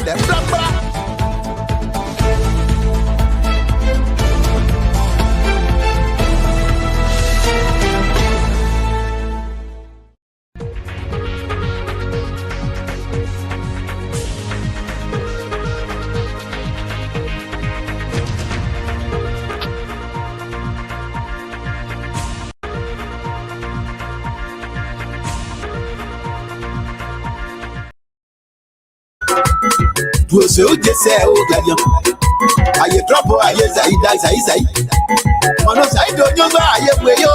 there. Blah, blah. Você o disse é o galhão. Aí tropo aí zai. Mano sai do nyonga aí bueyo.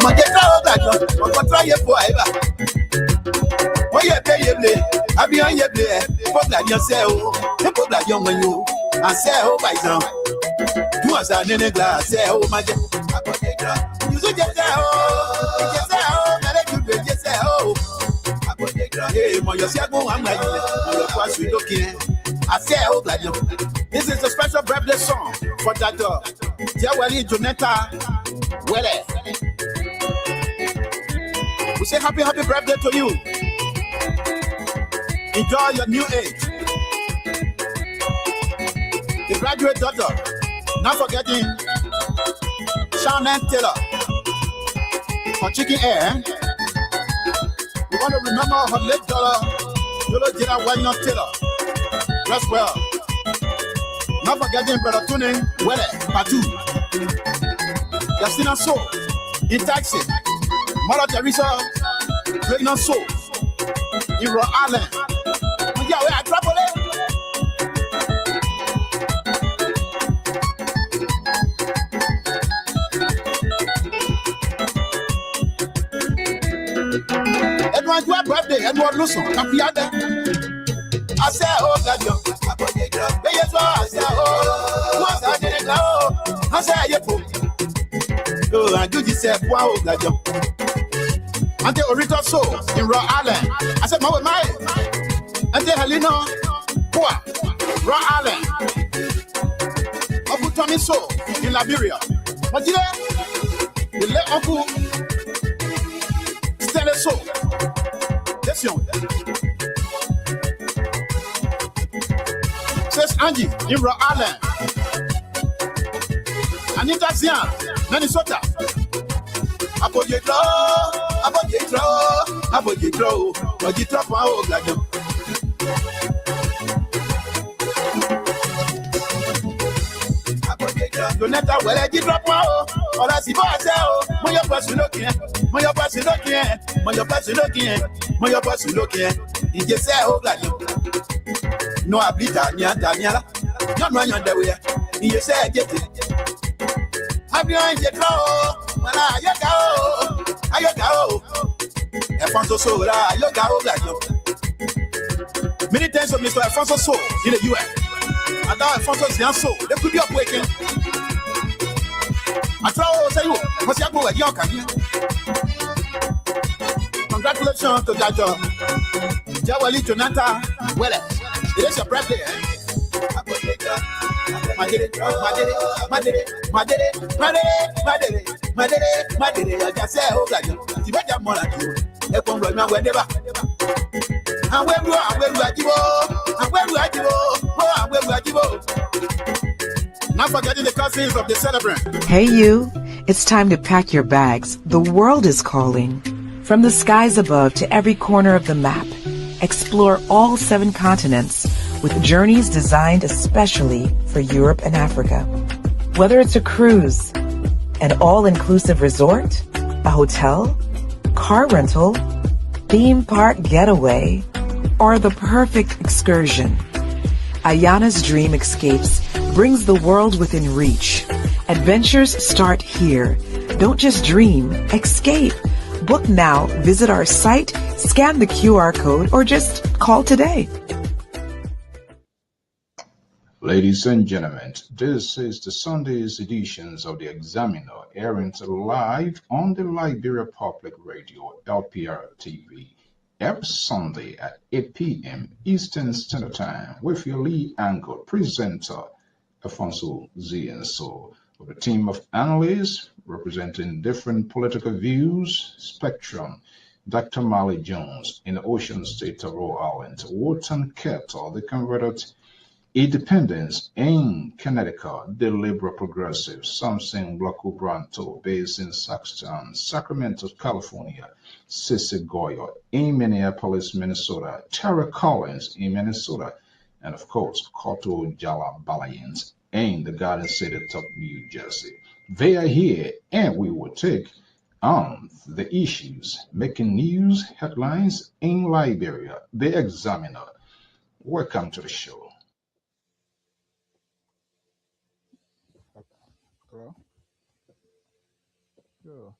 Mande tra o galhão. Mano tra ye po aí ba. Oye be ye ble. Abian ye ble. Po galhão se o. Po galhão manyo. An se o baizan. Tu asa nene gla se o manje. Akoje gra. Yuzo dise o. Dise o. Mele tu be dise o. Akoje gra. Eh mo yo se agun amayi. Mo yo kwa su dokin. This is a special birthday song for that Jawali Jonetta Wele. We say happy birthday to you. Enjoy your new age. The graduate daughter, not forgetting Shannon Taylor for Chicken Air. We want to remember her late daughter, Yolo Jira Wanya Taylor. Rest well. Not forgetting Brother Tony Wele Patu. Justina So in Taxi. Mother Teresa Pregnant So in Rhode Island. Yeah, we are traveling. Edward's birthday, Edward Luson, Capiade. I say, oh, God, I say, oh, I say, oh, I do this, wow, God, and the Orito So in Rhode Island. I said, my, and the Helena, Rhode Island. Uncle Tommy So in Liberia. But you know, the late Uncle Stanley So. Listen. Says Angie in Rhode Island. Anita Zian, Minnesota. Abojitro, oh, Gladium. Donetta, well, I did drop wow, or I see myself. My person looking, in just say, oh, Gladium. No, I bleed Daniela. Not run your way. You say, get it. Have you in the draw? When I go. Alfonso Sola, I go. Many thanks to Mr. Alfonso So in the US. And now Alfonso So, they could be up waking. I try to say, what's your boy? Young, congratulations to that Jawali Jonathan Wele. It is your birthday, eh? I just say, oh, God, you better more like you. Whenever. And where you are, not forgetting the cousins of the celebrant. Hey, you. It's time to pack your bags. The world is calling. From the skies above to every corner of the map, explore all 7 continents with journeys designed especially for Europe and Africa. Whether it's a cruise, an all-inclusive resort, a hotel, car rental, theme park getaway, or the perfect excursion, Ayana's Dream Escapes brings the world within reach. Adventures start here. Don't just dream, escape. Book now, visit our site, scan the QR code, or just call today. Ladies and gentlemen, this is the Sunday's editions of the Examiner, airing live on the Liberia Public Radio, LPR TV, every Sunday at 8 p.m. Eastern Standard Time with your lead anchor presenter, Alfonso Zienso, with a team of analysts representing different political views, spectrum, Dr. Molly Jones in the Ocean State of Rhode Island, Wharton Kettle, the converted Independence in Connecticut, the liberal progressive Samson Blacko Branto, based in Saxton, Sacramento, California, Cissy Goyo in Minneapolis, Minnesota, Tara Collins in Minnesota, and of course, Koto Jala Balayans in the Garden City of New Jersey. They are here, and we will take on the issues making news headlines in Liberia. The Examiner. Welcome to the show. Hello? Sure.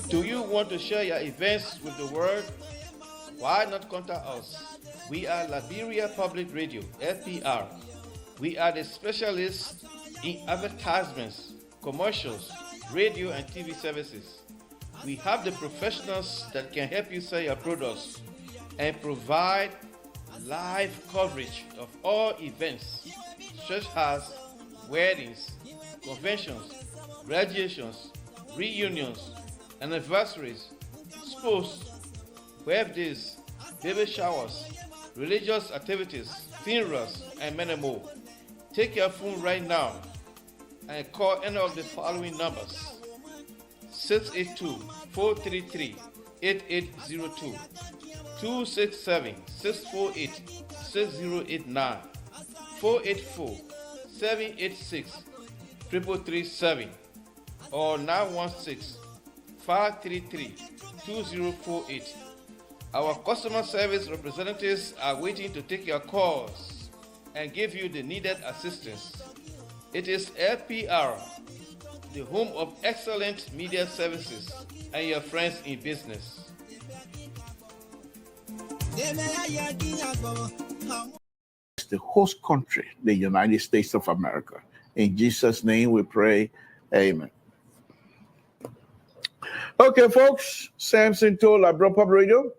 Do you want to share your events with the world? Why not contact us? We are Liberia Public Radio, LPR. We are the specialists in advertisements, commercials, radio and TV services. We have the professionals that can help you sell your products and provide live coverage of all events, such as weddings, conventions, graduations, reunions, anniversaries, sports, birthdays, baby showers, religious activities, funerals, and many more. Take your phone right now and call any of the following numbers: 682-433-8802, 267-648-6089, 484-786-3337, or 916-533-2048. Our customer service representatives are waiting to take your calls and give you the needed assistance. It is LPR, the home of excellent media services, and your friends in business. The host country, the United States of America. In Jesus' name we pray, amen. Okay, folks, Samson told Liberal Pub Radio.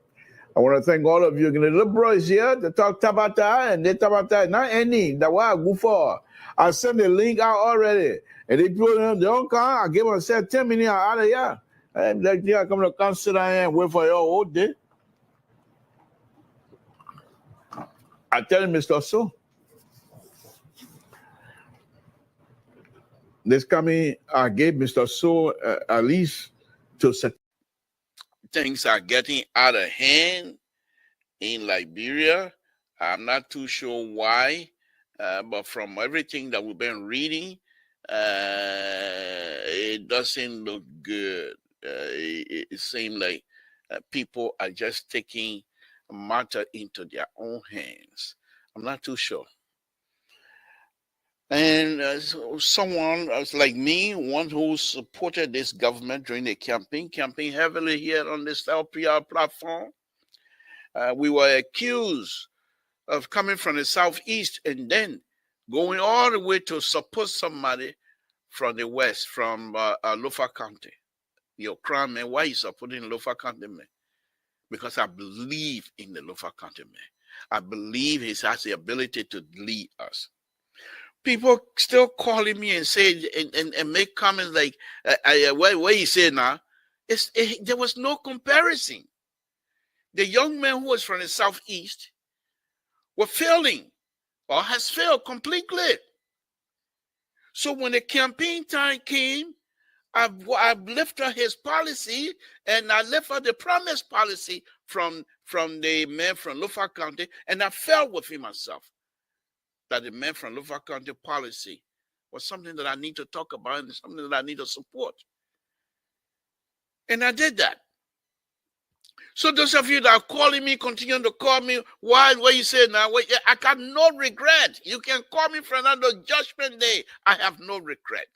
I want to thank all of you. The liberal is here to talk Tabata, and the Tabata not any. That what I go for. I sent the link out already, and they don't come. I give them 10 minutes out of here. And like they are coming to come sit down and wait for you all day. I tell him, Mr. So. This coming, I gave Mr. So at least to set. Things are getting out of hand in Liberia. I'm not too sure why, but from everything that we've been reading, it doesn't look good. It seems like people are just taking a matter into their own hands. I'm not too sure. And someone like me, one who supported this government during the campaign heavily here on this LPR platform, we were accused of coming from the southeast and then going all the way to support somebody from the west, from Lofa County. Your crown man, why you supporting Lofa County man? Because I believe in the Lofa County man. I believe he has the ability to lead us. People still calling me and say and make comments like, what you say now? There was no comparison. The young man who was from the southeast were failing or has failed completely. So when the campaign time came, I've lifted his policy and I lifted the promise policy from the man from Lofa County, and I fell with him myself. That the man from Lofa County policy was something that I need to talk about and something that I need to support. And I did that. So those of you that are calling me, continue to call me, what you say now, I got no regret. You can call me for another judgment day. I have no regret.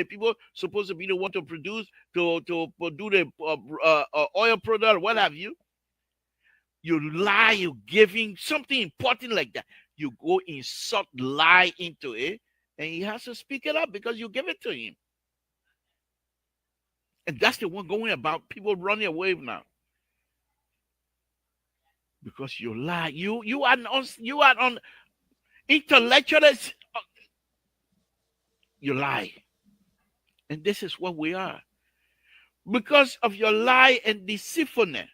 People supposed to be the one to produce, to do the oil product, what have you. You lie, you give him something important like that. You go insert lie into it, and he has to speak it up because you give it to him. And that's the one going about. People running away now because you lie. You are on intellectuals. You lie, and this is what we are because of your lie and deceitfulness.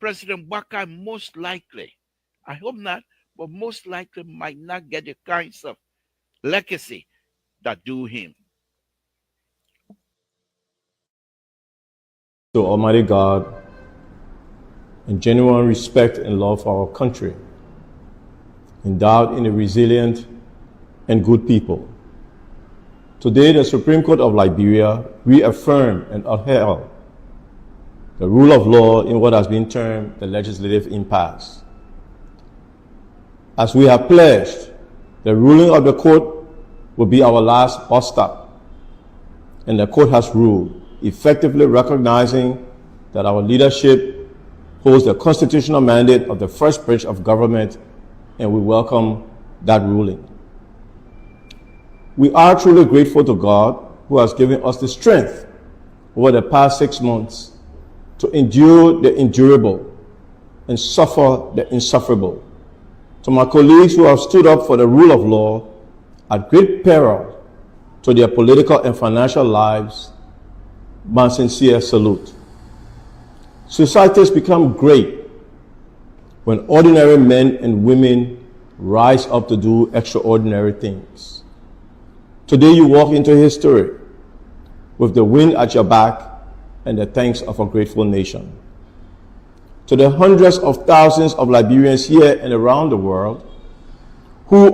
President Waka most likely, I hope not, but most likely might not get the kinds of legacy that do him. To Almighty God, and genuine respect and love for our country, endowed in a resilient and good people. Today, the Supreme Court of Liberia reaffirmed and upheld the rule of law in what has been termed the legislative impasse. As we have pledged, the ruling of the court will be our last bus stop, and the court has ruled, effectively recognizing that our leadership holds the constitutional mandate of the first branch of government, and we welcome that ruling. We are truly grateful to God, who has given us the strength over the past 6 months to endure the endurable and suffer the insufferable. To my colleagues who have stood up for the rule of law at great peril to their political and financial lives, my sincere salute. Societies become great when ordinary men and women rise up to do extraordinary things. Today you walk into history with the wind at your back and the thanks of a grateful nation. To the hundreds of thousands of Liberians here and around the world who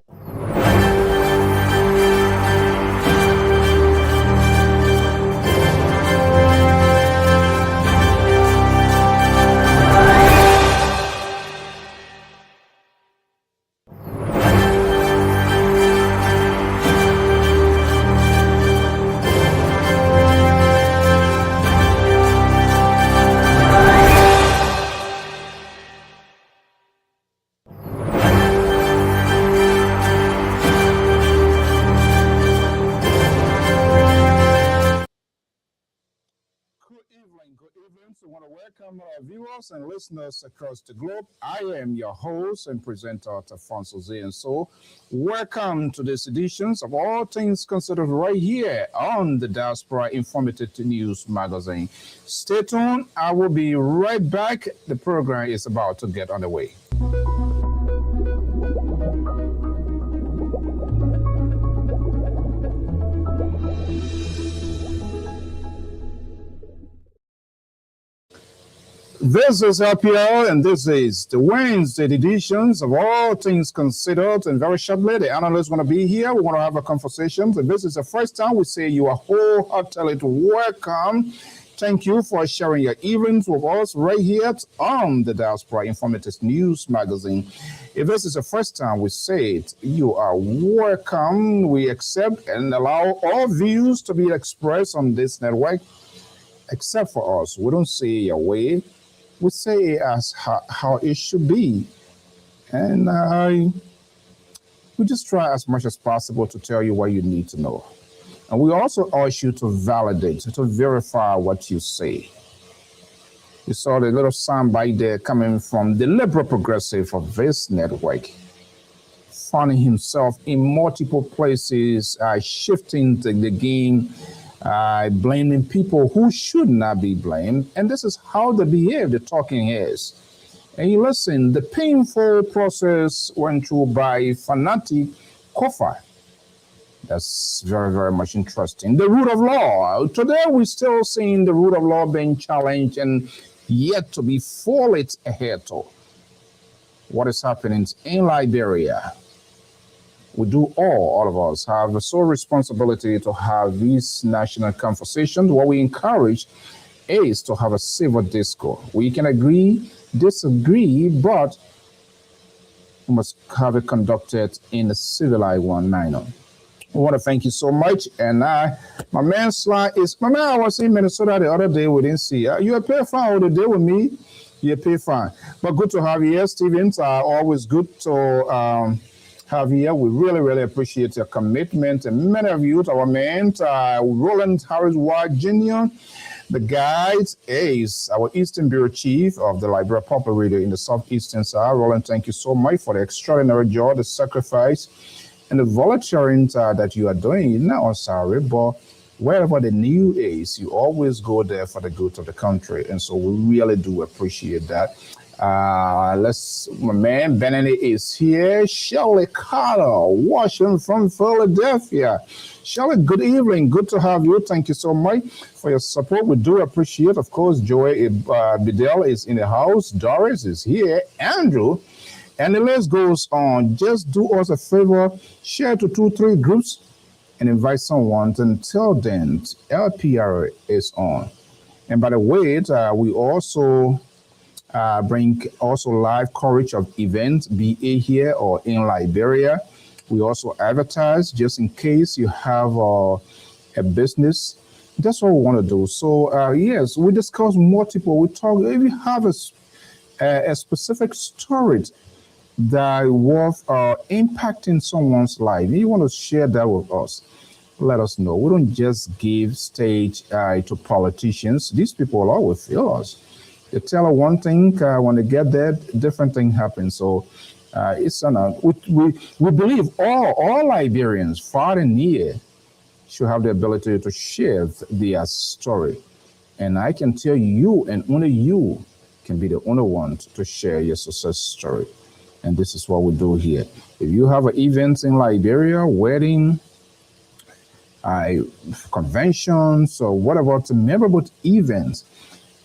I want to welcome our viewers and listeners across the globe. I am your host and presenter, Alfonso Z. And so, welcome to this editions of All Things Considered right here on the Diaspora Informative News Magazine. Stay tuned. I will be right back. The program is about to get underway. This is LPL, and this is the Wednesday editions of All Things Considered. And very shortly, the analysts want to be here. We want to have a conversation. If this is the first time, we say you are wholeheartedly welcome. Thank you for sharing your evenings with us right here on the Diaspora Informative News Magazine. If this is the first time, we say it, you are welcome. We accept and allow all views to be expressed on this network, except for us. We don't say your way. We say as how it should be. And we just try as much as possible to tell you what you need to know. And we also urge you to validate, to verify what you say. You saw the little soundbite there coming from the liberal progressive of this network, finding himself in multiple places, shifting the game, blaming people who should not be blamed. And this is how they behave, the talking heads. And you listen, the painful process went through by fanatic Kofa. That's very, very much interesting. The rule of law. Today, we're still seeing the rule of law being challenged and yet to be fully ahead to what is happening in Liberia. We do all of us have a sole responsibility to have these national conversations. What we encourage is to have a civil discourse. We can agree, disagree, but we must have it conducted in a civilized one manner. I want to thank you so much. And my man I was in Minnesota the other day. We didn't see you. You appear fine the day with me. You pay fine. But good to have you here, Stevens. Always good to have you here. We really, really appreciate your commitment. And many of you, our men, Roland Harris Ward Jr., the guys is our Eastern Bureau Chief of the Liberia Popular Radio in the Southeastern Sahara. Roland, thank you so much for the extraordinary job, the sacrifice, and the volunteering that you are doing, not on Sahara, but wherever the need is, you always go there for the good of the country. And so we really do appreciate that. My man Benny is here. Shelley Carter, watching from Philadelphia. Shelley, good evening. Good to have you. Thank you so much for your support. We do appreciate, of course, Joey Bedell is in the house. Doris is here. Andrew. And the list goes on. Just do us a favor, share to 2-3 groups and invite someone. Until then, LPR is on. And by the way, we also bring also live coverage of events, be it here or in Liberia. We also advertise just in case you have a business. That's what we want to do. So yes, we discuss multiple. We talk. If you have a specific story that worth impacting someone's life, you want to share that with us, let us know. We don't just give stage to politicians. These people always feel us. They tell us one thing, when they get there, different thing happens. So we believe all Liberians, far and near, should have the ability to share their story. And I can tell you, and only you can be the only one to share your success story. And this is what we do here. If you have an event in Liberia, wedding, conventions, or whatever, to memorable events,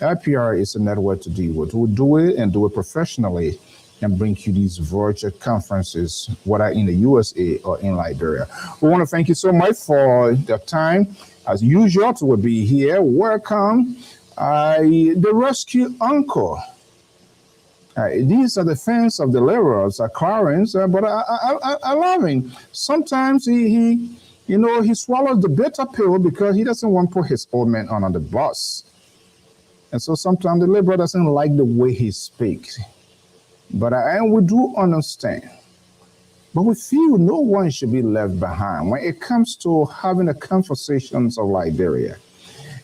LPR is a network to deal with. We'll do it and do it professionally and bring you these virtual conferences, whether in the USA or in Liberia. We want to thank you so much for the time. As usual, to be here. Welcome. The rescue uncle. These are the fans of the laborers, Clarence, but I love him. Sometimes he swallows the bitter pill because he doesn't want to put his old man on the bus. And so sometimes the laborer doesn't like the way he speaks. But we do understand. But we feel no one should be left behind when it comes to having the conversations of Liberia.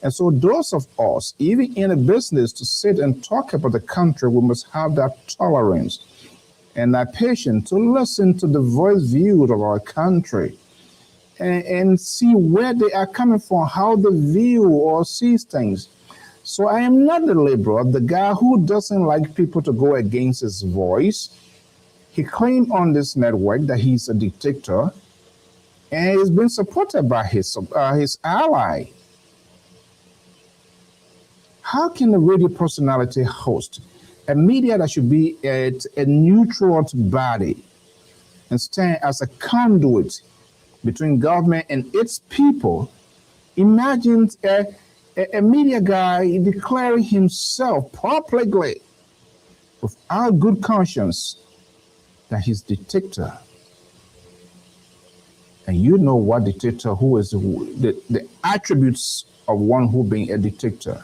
And so those of us, even in a business, to sit and talk about the country, we must have that tolerance and that patience to listen to the voice views of our country and see where they are coming from, how they view or see things. So I am not the liberal, the guy who doesn't like people to go against his voice. He claimed on this network that he's a dictator, and he's been supported by his ally. How can a radio personality host a media that should be a neutral body and stand as a conduit between government and its people? Imagine a media guy declaring himself publicly without good conscience that he's dictator. And you know what dictator, who is the attributes of one who being a dictator.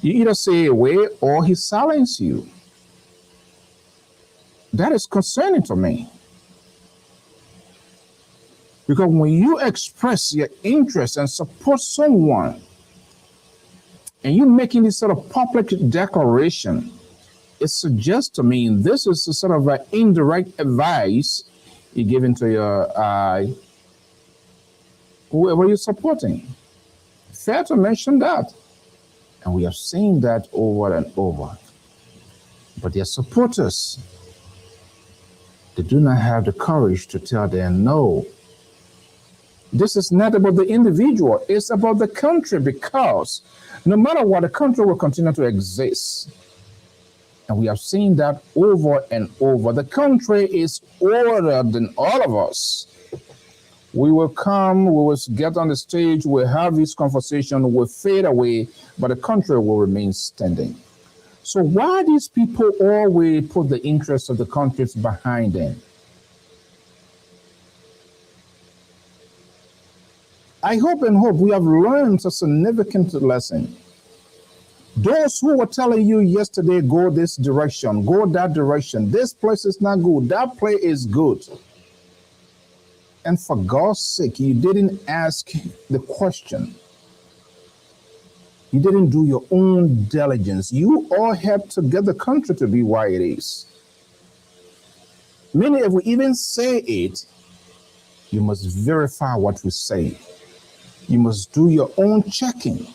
You either say away or he silence you. That is concerning to me. Because when you express your interest and support someone, and you're making this sort of public declaration, it suggests to me this is a sort of an indirect advice you're giving to your whoever you're supporting. Fair to mention that. And we have seen that over and over. But their supporters, they do not have the courage to tell them no. This is not about the individual, it's about the country, because no matter what, the country will continue to exist. And we have seen that over and over. The country is older than all of us. We will come, we will get on the stage, we'll have this conversation, we'll fade away, but the country will remain standing. So why these people always put the interests of the countries behind them? I hope we have learned a significant lesson. Those who were telling you yesterday, go this direction, go that direction, this place is not good, that place is good. And for God's sake, you didn't ask the question. You didn't do your own diligence. You all helped to get the country to be why it is. Many, if we even say it, you must verify what we say. You must do your own checking.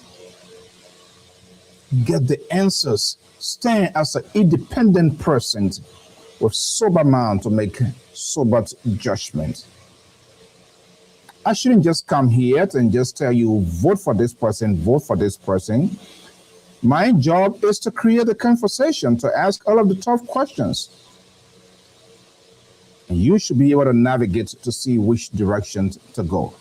Get the answers. Stand as an independent person with sober mind to make sober judgment. I shouldn't just come here and just tell you, vote for this person, vote for this person. My job is to create a conversation, to ask all of the tough questions. And you should be able to navigate to see which direction to go.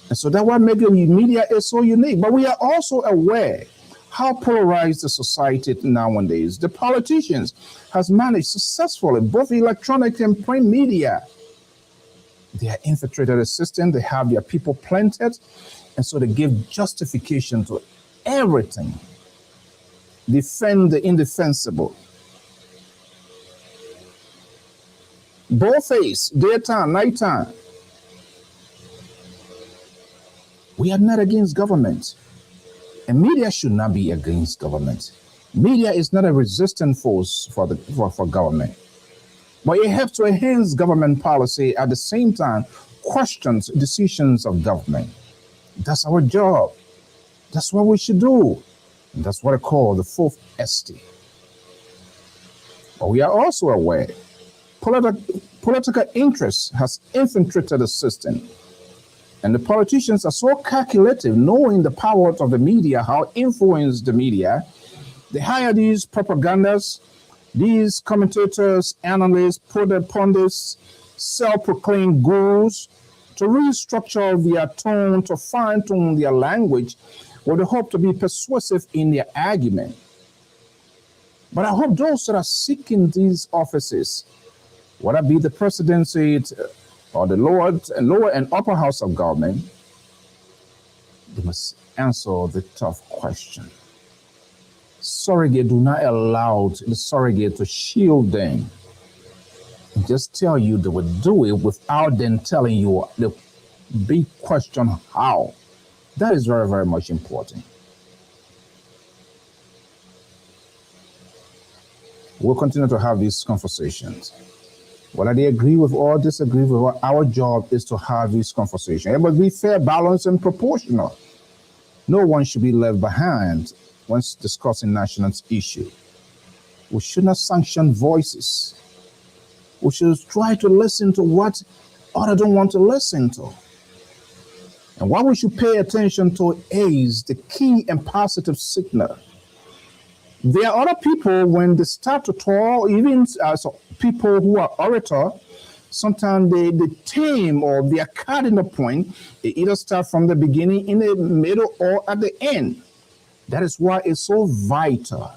And so that's why maybe media is so unique. But we are also aware how polarized the society nowadays. The politicians has managed successfully, both electronic and print media. They are infiltrated the system, they have their people planted, and so they give justification to everything. Defend the indefensible. Both face, daytime, nighttime. We are not against government. And media should not be against government. Media is not a resistant force for government. But it helps to enhance government policy at the same time, questions decisions of government. That's our job. That's what we should do. And that's what I call the fourth estate. But we are also aware political interest has infiltrated the system. And the politicians are so calculative, knowing the power of the media, how influence the media. They hire these propagandists, these commentators, analysts, pundits, self-proclaimed gurus to restructure their tone, to fine-tune their language with the hope to be persuasive in their argument. But I hope those that are seeking these offices, whether it be the presidency or the lower and upper house of government, they must answer the tough question. Surrogate do not allow the surrogate to shield them and just tell you they would do it without them telling you the big question how. That is very, very much important. We'll continue to have these conversations. Whether they agree with or disagree with what our job is to have these conversations. It must be fair, balanced, and proportional. No one should be left behind once discussing national issue. We should not sanction voices. We should try to listen to what others don't want to listen to. And what we should pay attention to is the key and positive signal. There are other people, when they start to talk, even as people who are orator, sometimes they tame or they are cardinal point. They either start from the beginning, in the middle, or at the end. That is why it's so vital.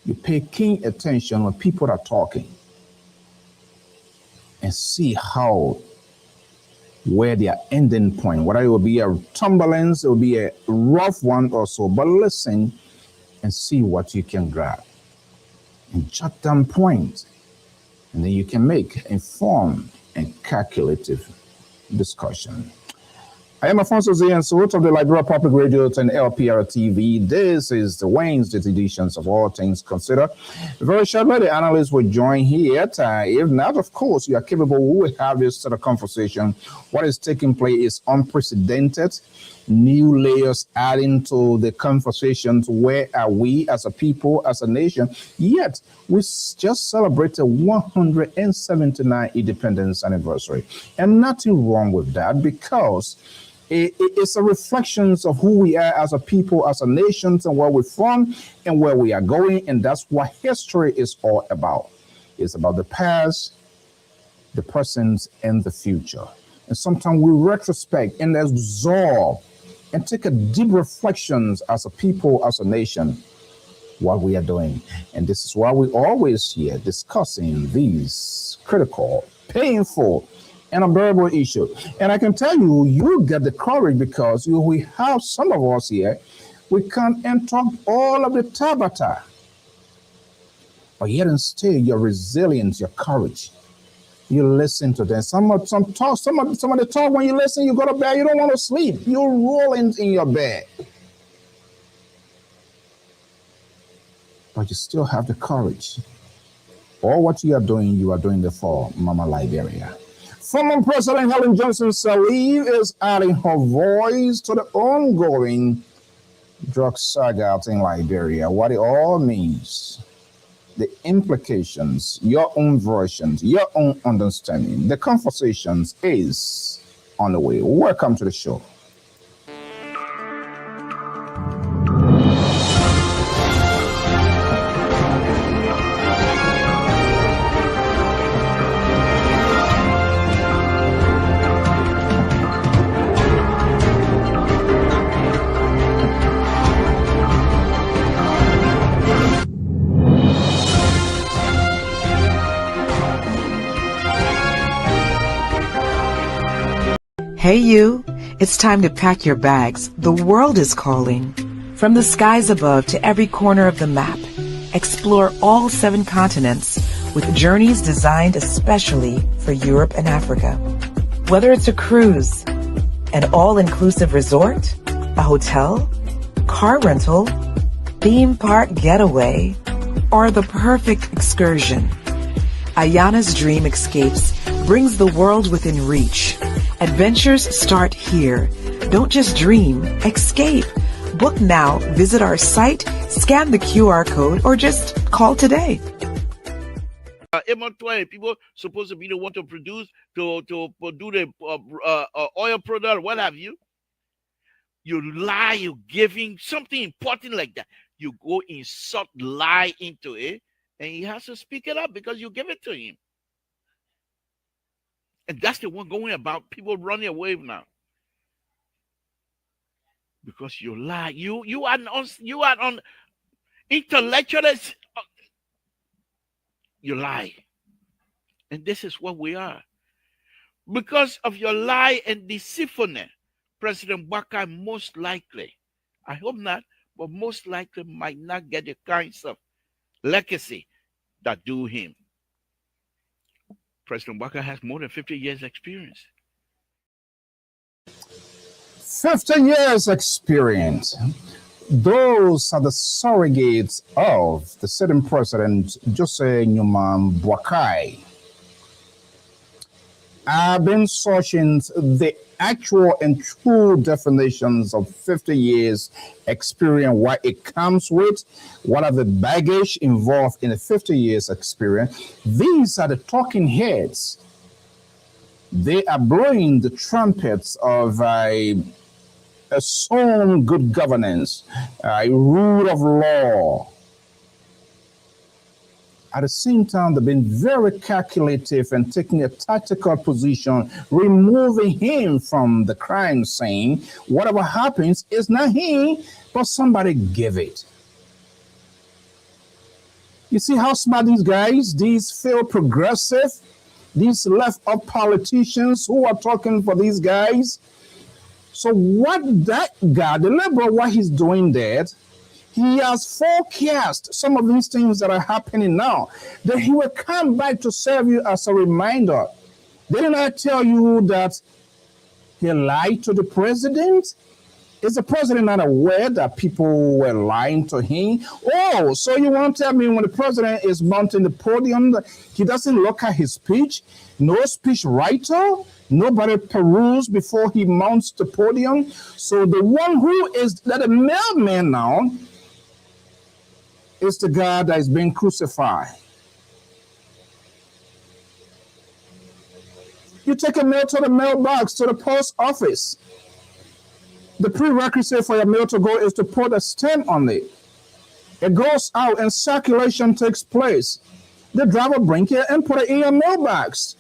You pay keen attention when people are talking and see where their ending point, whether it will be a turbulence, it will be a rough one or so, but listen and see what you can grab and jot down points, and then you can make informed and calculative discussion. I am Alfonso Zienso of the Liberia Public Radio and LPR TV. This is the Wednesday editions of All Things Considered. Very shortly, the analysts will join here. If not, of course, you are capable. We will have this sort of conversation. What is taking place is unprecedented. New layers adding to the conversations. Where are we as a people, as a nation? Yet, we just celebrated 179th independence anniversary. And nothing wrong with that, because it's a reflection of who we are as a people, as a nation, and where we're from and where we are going. And that's what history is all about. It's about the past, the present, and the future. And sometimes we retrospect and absorb and take a deep reflections as a people, as a nation, what we are doing. And this is why we always here discussing these critical, painful, and unbearable issue. And I can tell you, you get the courage because we have some of us here We can't interrupt all of the Tabata. But yet and still, your resilience, your courage, you listen to them. Some of the talk when you listen, you go to bed, you don't want to sleep. You're rolling in your bed. But you still have the courage. All what you are doing it for Mama Liberia. Former President Helen Johnson Sirleaf is adding her voice to the ongoing drug saga in Liberia. What it all means, the implications, your own versions, your own understanding. The conversations is on the way. Welcome to the show. Hey you, it's time to pack your bags. The world is calling. From the skies above to every corner of the map, explore all 7 continents with journeys designed especially for Europe and Africa. Whether it's a cruise, an all-inclusive resort, a hotel, car rental, theme park getaway, or the perfect excursion, Ayana's Dream Escapes brings the world within reach. Adventures start here. Don't just dream, escape. Book now, visit our site, scan the QR code, or just call today. People supposed to be the one to produce, to do the oil product, what have you. You lie, you're giving something important like that. You go insert lie into it, and he has to speak it up because you give it to him. And that's the one going about people running away now. Because you lie. You are on intellectuals. You lie. And this is what we are. Because of your lie and deceitfulness, President Baka most likely, I hope not, but most likely might not get the kinds of legacy that do him. President Baka has more than 50 years experience. 50 years experience. Those are the surrogates of the sitting president, Jose Newman Boakai. I've been searching the actual and true definitions of 50 years experience, what it comes with, what are the baggage involved in a 50 years experience. These are the talking heads. They are blowing the trumpets of a sound good governance, a rule of law. At the same time, they've been very calculative and taking a tactical position, removing him from the crime scene. Whatever happens is not him, but somebody gave it. You see how smart these guys, these failed progressive, these left-up politicians who are talking for these guys. So what that guy, the liberal, what he's doing there, he has forecast some of these things that are happening now, that he will come back to serve you as a reminder. Didn't I tell you that he lied to the president? Is the president not aware that people were lying to him? Oh, so you want to tell me when the president is mounting the podium, he doesn't look at his speech? No speech writer? Nobody peruse before he mounts the podium? So the one who is the mailman now is the guy that is being crucified. You take a mail to the mailbox, to the post office. The prerequisite for your mail to go is to put a stamp on it. It goes out and circulation takes place. The driver brings it and put it in your mailbox.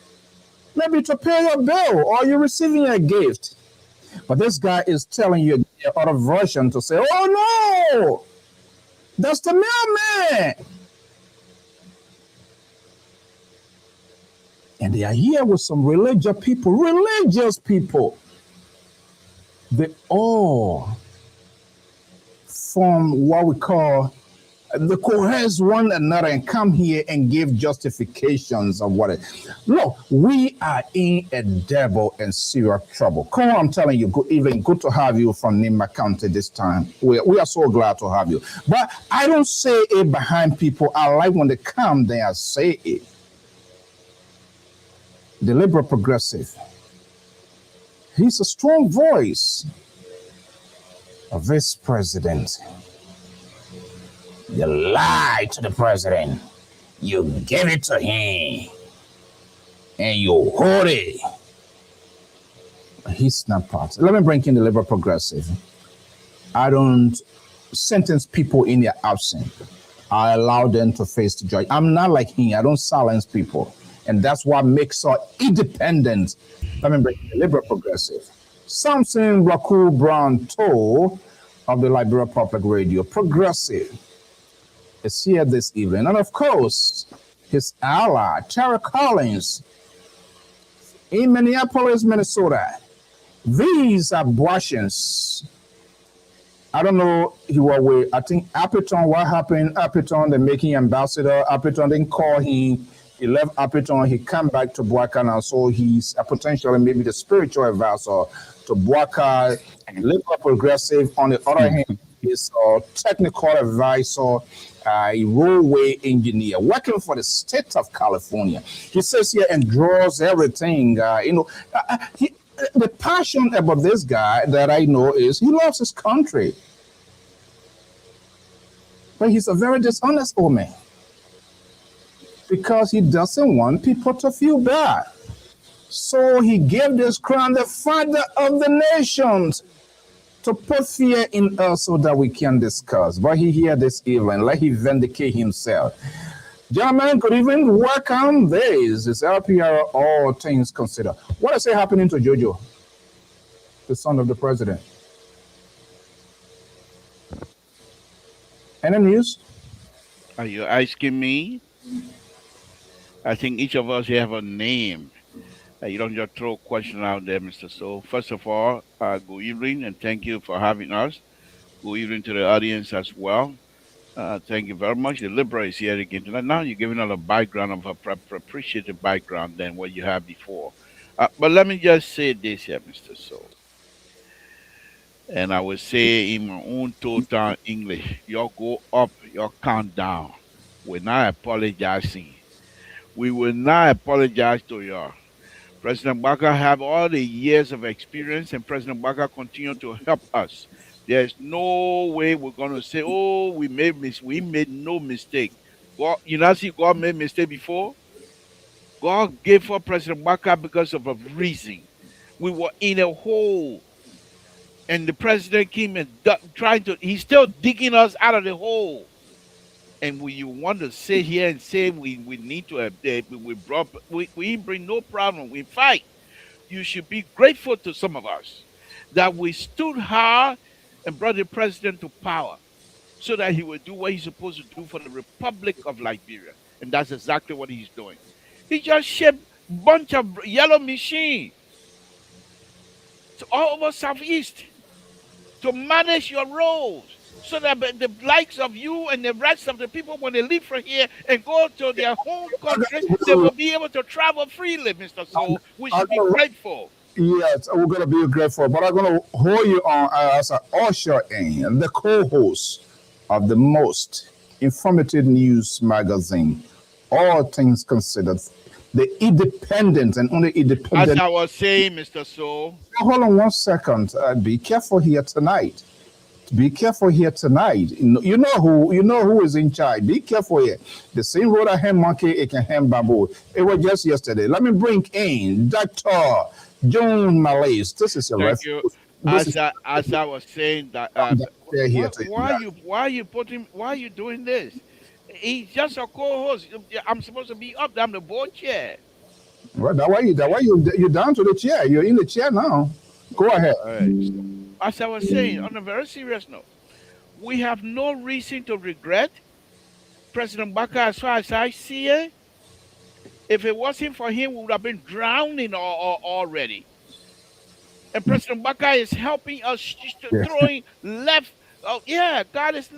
Maybe to pay your bill or you're receiving a gift. But this guy is telling you the other version to say, oh no, that's the mailman. And they are here with some religious people. They all from what we call the coerce one another and come here and give justifications of what it. Look, we are in a devil and serious trouble. Come on, I'm telling you, good evening. Good to have you from Nima County this time. We are so glad to have you. But I don't say it behind people. I like when they come, they say it. The liberal progressive. He's a strong voice. A vice president. You lied to the president. You gave it to him. And you hold it. He's not part. Let me bring in the liberal progressive. I don't sentence people in their absence. I allow them to face the judge. I'm not like him. I don't silence people. And that's what makes us independent. Let me bring in the liberal progressive. Samson Rakul Brown Toe of the Liberia Public Radio. Progressive is here this evening. And of course, his ally, Tara Collins, in Minneapolis, Minnesota. These are Boasians. I don't know, he was with, I think, Appiton. What happened? Appiton, the making ambassador. Appiton didn't call him. He left Appiton. He come back to Boaca now. So he's potentially maybe the spiritual advisor to Boaca, liberal progressive. On the other hand, he's a technical advisor, a railway engineer working for the state of California. He says here and draws everything. The passion about this guy that I know is he loves his country. But he's a very dishonest old man because he doesn't want people to feel bad. So he gave this crown the father of the nations to put fear in us so that we can discuss. But he here this evening, let him vindicate himself. Gentlemen, good evening. Welcome. This is LPR, all things considered. What is happening to Jojo, the son of the president? Any news? Are you asking me? I think each of us here have a name. You don't just throw a question out there, Mr. So. First of all, good evening and thank you for having us. Good evening to the audience as well. Thank you very much. The Libra is here again tonight. Now you're giving us a background of a appreciated background than what you had before. But let me just say this here, Mr. So. And I will say in my own total English, y'all go up, y'all count down. We're not apologizing. We will not apologize to y'all. President Baka have all the years of experience, and President Baka continue to help us. There's no way we're going to say, "Oh, we made no mistake." God, you know, see, God made mistake before. God gave for President Baka because of a reason. We were in a hole, and the president came and he's still digging us out of the hole. And you want to sit here and say we need to we bring no problem, we fight. You should be grateful to some of us that we stood hard and brought the president to power so that he would do what he's supposed to do for the Republic of Liberia. And that's exactly what he's doing. He just shipped a bunch of yellow machines to all over Southeast to manage your roads so that the likes of you and the rest of the people, when they leave from here and go to their home country, they will be able to travel freely, Mr. So we should be grateful. Yes, we're going to be grateful, but I'm going to hold you on as an usher in, the co-host of the most informative news magazine, All Things Considered, the independent and only independent. As I was saying, Mr. So. Hold on 1 second. Be careful here tonight. Be careful here tonight. You know who is in charge. Be careful here. The same road a hand monkey, it can hand babu. It was just yesterday. Let me bring in Dr. John Malays. This is your reference. As I was saying that why are you doing this? He's just a co-host. I'm supposed to be up. I'm the board chair. Well, that why you're down to the chair. You're in the chair now. Go ahead. All right. As I was saying, on a very serious note, we have no reason to regret President Baka as far as I see it. If it wasn't for him, we would have been drowning already. And President Baka is helping us, throwing left Oh yeah, God is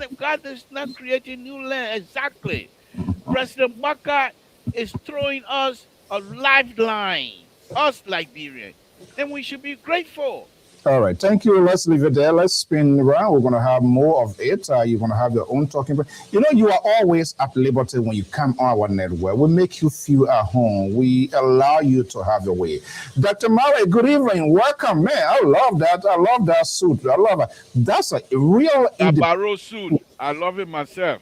not creating new land. Exactly. President Baka is throwing us a lifeline, us Liberians, and we should be grateful. All right, thank you. Let's leave it there. Let's spin around. We're going to have more of it. You're going to have your own talking. You know, you are always at liberty when you come on our network. We make you feel at home. We allow you to have your way. Dr. Murray, good evening. Welcome, man. I love that. I love that suit. I love it. That's a real. That Barrow suit, I love it myself.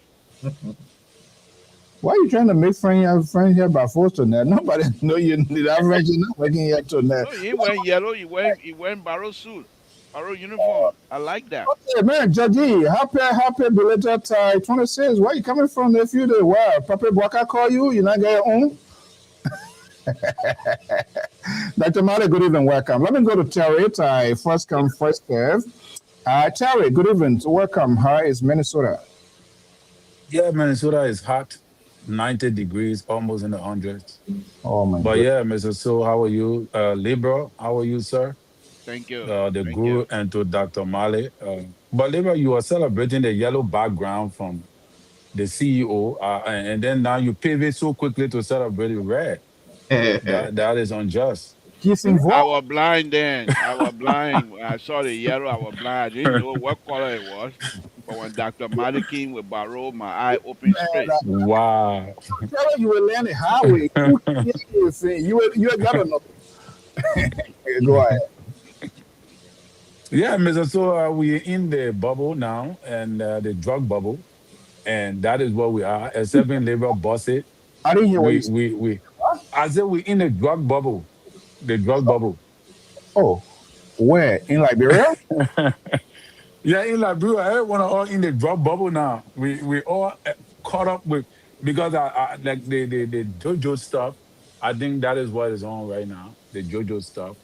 Why are you trying to make friends here by force tonight? Nobody know you need that friend. You're not working here tonight. No, he wearing yellow. He wearing Barrow suit, Barrow uniform. I like that. Okay, man, Jaji, happy belated 26. Where you coming from the few days? Wow, Papa Boaka call you? You not get your own? Dr. Male, good evening, welcome. Let me go to Terry. First come, first serve. Terry, good evening. Welcome. How is Minnesota? Yeah, Minnesota is hot. 90 degrees, almost in the hundreds. Oh, my God. But yeah, Mr. So, how are you? Libra, how are you, sir? Thank you. The Thank guru you. and to Dr. Male. But Libra, you are celebrating the yellow background from the CEO, and then now you pivot so quickly to celebrate the red. That is unjust. He's I involved. was blind then. I was blind. When I saw the yellow, I was blind. I didn't know what color it was. But when Dr. Mali came with Barrow, my eye opened straight. Wow. Terry, you will learn the highway. You gotta know. Go ahead. Yeah, Mr. So, we're in the bubble now, and the drug bubble, and that is what we are. Except in Libra, boss it. I didn't hear what you We said. I said we're in the drug bubble. The drug bubble. Oh, where? In Liberia? Yeah, in Liberia, everyone are all in the drug bubble now. We all caught up with because I like the JoJo stuff. I think that is what is on right now. The JoJo stuff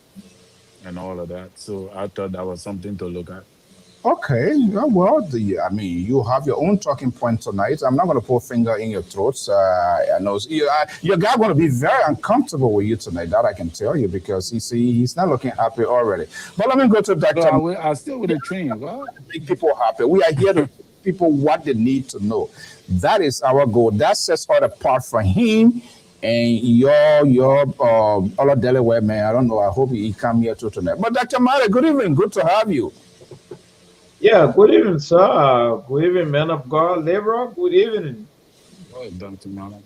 and all of that. So I thought that was something to look at. Okay, well, I mean, you have your own talking point tonight. I'm not going to put a finger in your throats. I know your guy going to be very uncomfortable with you tonight. That I can tell you because you see, he's not looking happy already. But let me go to Dr. So I still with the train. What? Make people happy. We are here to give people what they need to know. That is our goal. That sets us apart from him and your other Delaware man. I don't know. I hope he come here too tonight. But Dr. Mare, good evening. Good to have you. Yeah, good evening, sir. Good evening, man of God. Labor, good evening. Oh, Dr. Mala.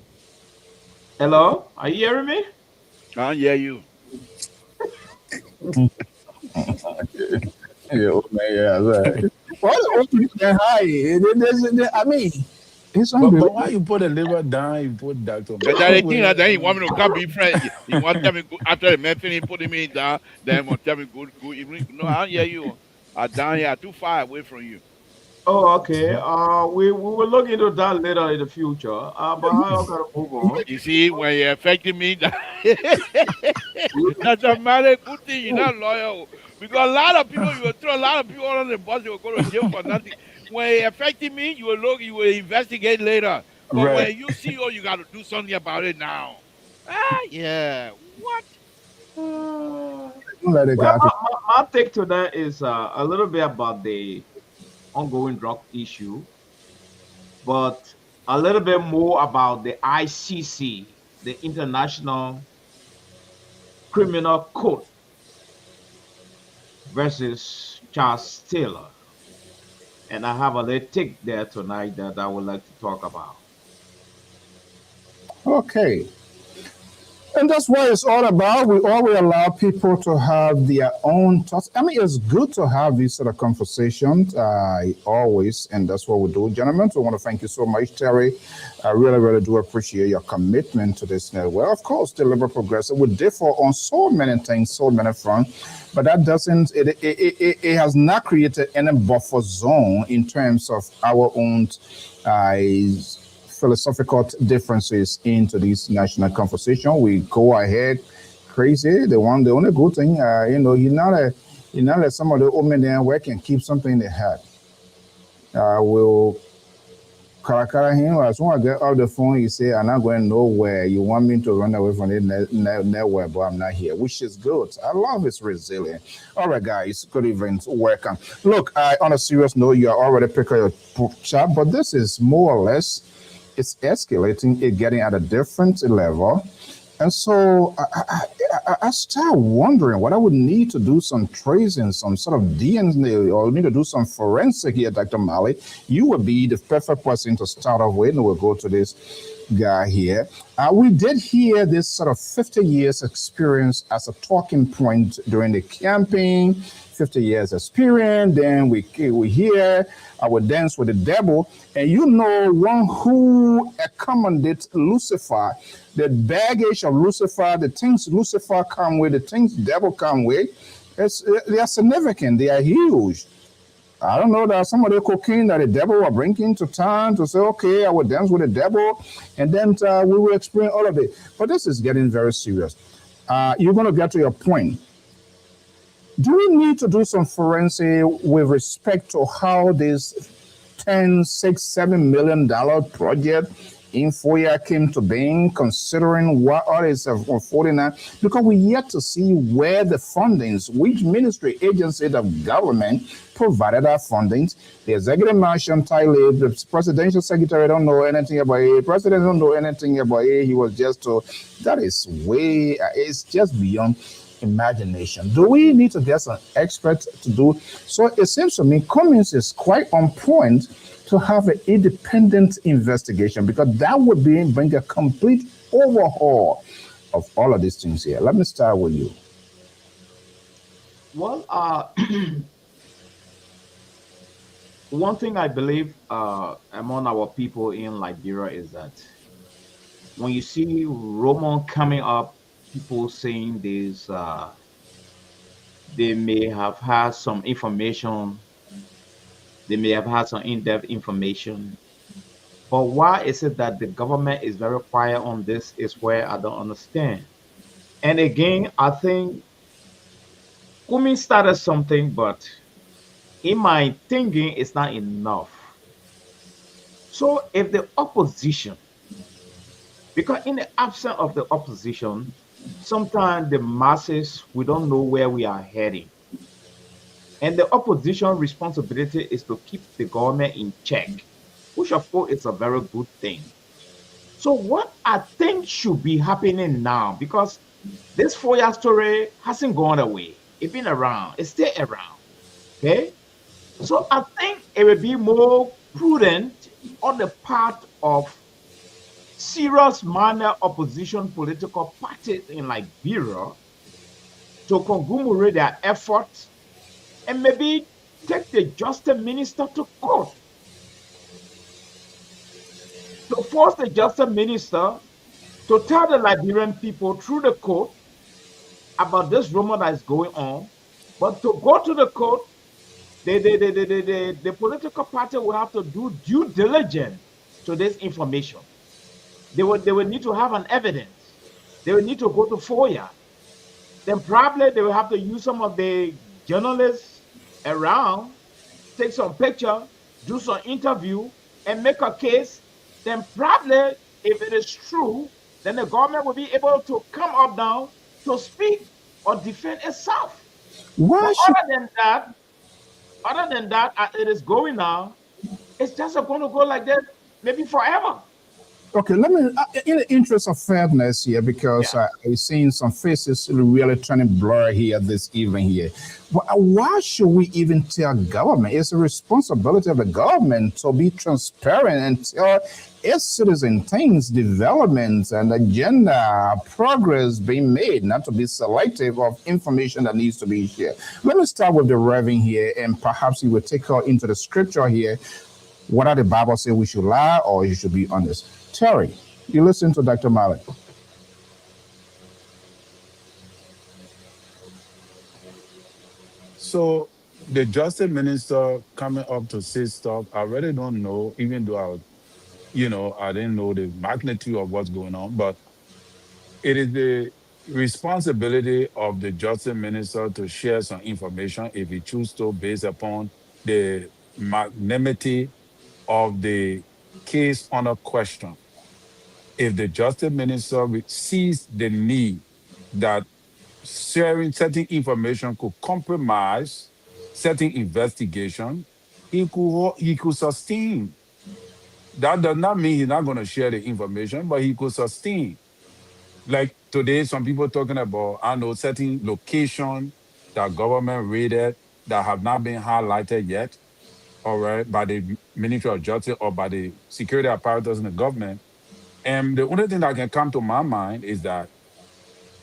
Hello, are you hearing me? I hear you. Yeah, right. I mean, it's But unbelievable. why you put the liver down? You put Dr. But that thing that then he want me to come be friends. He want to tell me after the man finish putting me down, then want to tell me good evening. No, I hear you. I down here too far away from you. Oh, okay. We will look into that later in the future. But how gotta move on? You see, when you're affecting me, that's a matter good thing. You're not loyal. Because a lot of people, you will throw a lot of people on the bus, you will go to jail for nothing. When you're affecting me, you will look, you will investigate later. But Right. when you see, oh, you got to do something about it now. Yeah. What? Let it Well, go. my take to that is a little bit about the ongoing drug issue, but a little bit more about the ICC, the International Criminal Court versus Charles Taylor. And I have a little take there tonight that I would like to talk about. Okay. And that's what it's all about. We always allow people to have their own thoughts. I mean, it's good to have these sort of conversations, always, and that's what we do. Gentlemen, we want to thank you so much, Terry. I really, really do appreciate your commitment to this network. Of course, the Liberal Progressive, we differ on so many things, so many fronts, but that doesn't, it has not created any buffer zone in terms of our own philosophical differences into this national conversation. We go ahead crazy. The only good thing, you're not like some of the old men there where can keep something in their head. Will Karakara him, as soon as I get off the phone, he say, I'm not going nowhere. You want me to run away from it nowhere, but I'm not here, which is good. I love his resilience. All right, guys, good evening. Welcome. Look, on a serious note, you are already picking your chat, but this is more or less, it's escalating, it getting at a different level. And so I start wondering what I would need to do some tracing, some sort of DNA, or need to do some forensic here, Dr. Mali. You would be the perfect person to start off with, and we'll go to this guy here. We did hear this sort of 50 years experience as a talking point during the campaign, 50 years experience. Then we hear our dance with the devil. And you know, one who accommodates Lucifer, the baggage of Lucifer, the things Lucifer come with, the things devil come with, they are significant, they are huge. I don't know, that some of the cocaine that the devil will bring into town to say, okay, I will dance with the devil, and then we will explain all of it. But this is getting very serious. You're going to get to your point. Do we need to do some forensic with respect to how this 10, 6, $7 million project in 4 years came to being, considering what others have unfolding now? Because we yet to see where the fundings, which ministry, agency of government provided our fundings. The executive mansion title, the presidential secretary don't know anything about it. President don't know anything about it. He was just told. That is way, it's just beyond imagination. Do we need to get some experts to do? So it seems to me Cummings is quite on point to have an independent investigation, because that would bring a complete overhaul of all of these things here. Let me start with you. Well, one thing I believe among our people in Liberia is that when you see Roman coming up, people saying this, they may have had some information, they may have had some in-depth information. But why is it that the government is very quiet on this is where I don't understand. And again, I think Kumi started something, but in my thinking, it's not enough. So if the opposition, because in the absence of the opposition, sometimes the masses, we don't know where we are heading. And the opposition responsibility is to keep the government in check, which of course is a very good thing. So what I think should be happening now, because this 4 year story hasn't gone away. It's been around, it's still around. Okay. So I think it would be more prudent on the part of serious minor opposition political parties in Liberia to conglomerate their efforts and maybe take the justice minister to court, to force the justice minister to tell the Liberian people through the court about this rumor that is going on. But to go to the court, the political party will have to do due diligence to this information. They would need to have an evidence. They would need to go to FOIA. Then probably they will have to use some of the journalists around, take some picture, do some interview, and make a case. Then probably, if it is true, then the government will be able to come up now to speak or defend itself. Why But should other than that, as it is going now, it's just going to go like that, maybe forever. Okay, let me, in the interest of fairness here, because Yeah. I've seen some faces really turning blur here this evening here. Why should we even tell government? It's a responsibility of the government to be transparent and tell its citizen things, developments and agenda, progress being made, not to be selective of information that needs to be shared. Let me start with the Reverend here, and perhaps he will take her into the scripture here. Whether the Bible say we should lie or you should be honest. Terry, you listen to Dr. Malik. So the justice minister coming up to say stuff, I really don't know, even though I didn't know the magnitude of what's going on, but it is the responsibility of the justice minister to share some information if he chooses to, based upon the magnanimity of the case under question. If the justice minister sees the need that sharing certain information could compromise certain investigation, he could sustain. That does not mean he's not going to share the information, but he could sustain. Like today, some people talking about, I know, certain location that government raided that have not been highlighted yet, all right, by the Ministry of Justice or by the security apparatus in the government. And the only thing that can come to my mind is that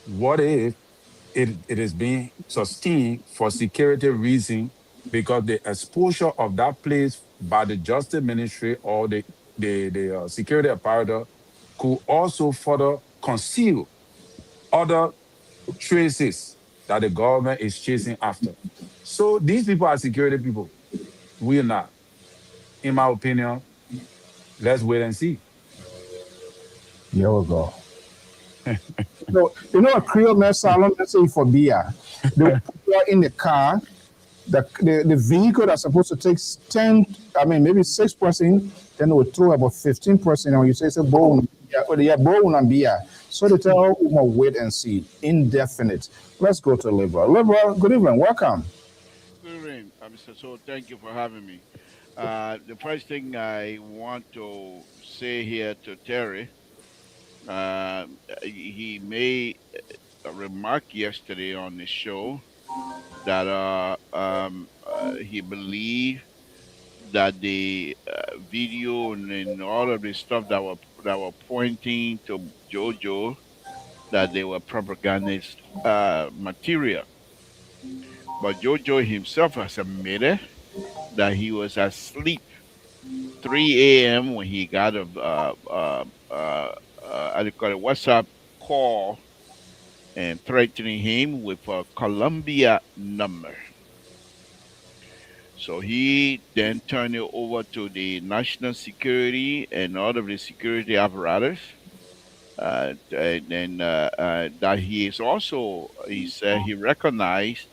what if it is being sustained for security reason because the exposure of that place by the Justice Ministry or the security apparatus could also further conceal other traces that the government is chasing after. So these people are security people. We are not. In my opinion, let's wait and see. Here we go. So, a Creole man salon, let's say for beer. They will put you in the car, the vehicle that's supposed to take 10, maybe 6%, then they will throw about 15%. And you say, bone, yeah, bone and beer. So they tell you, wait and see. Indefinite. Let's go to Liberal. Liberal, good evening. Welcome. Good evening, Mr. So. Thank you for having me. The first thing I want to say here to Terry, he made a remark yesterday on the show that he believed that the video and all of the stuff that were pointing to JoJo, that they were propagandist material. But JoJo himself has admitted that he was asleep 3 a.m. when he got how do you call it, WhatsApp call and threatening him with a Colombia number. So he then turned it over to the national security and all of the security apparatus. And that he is also, he said he recognized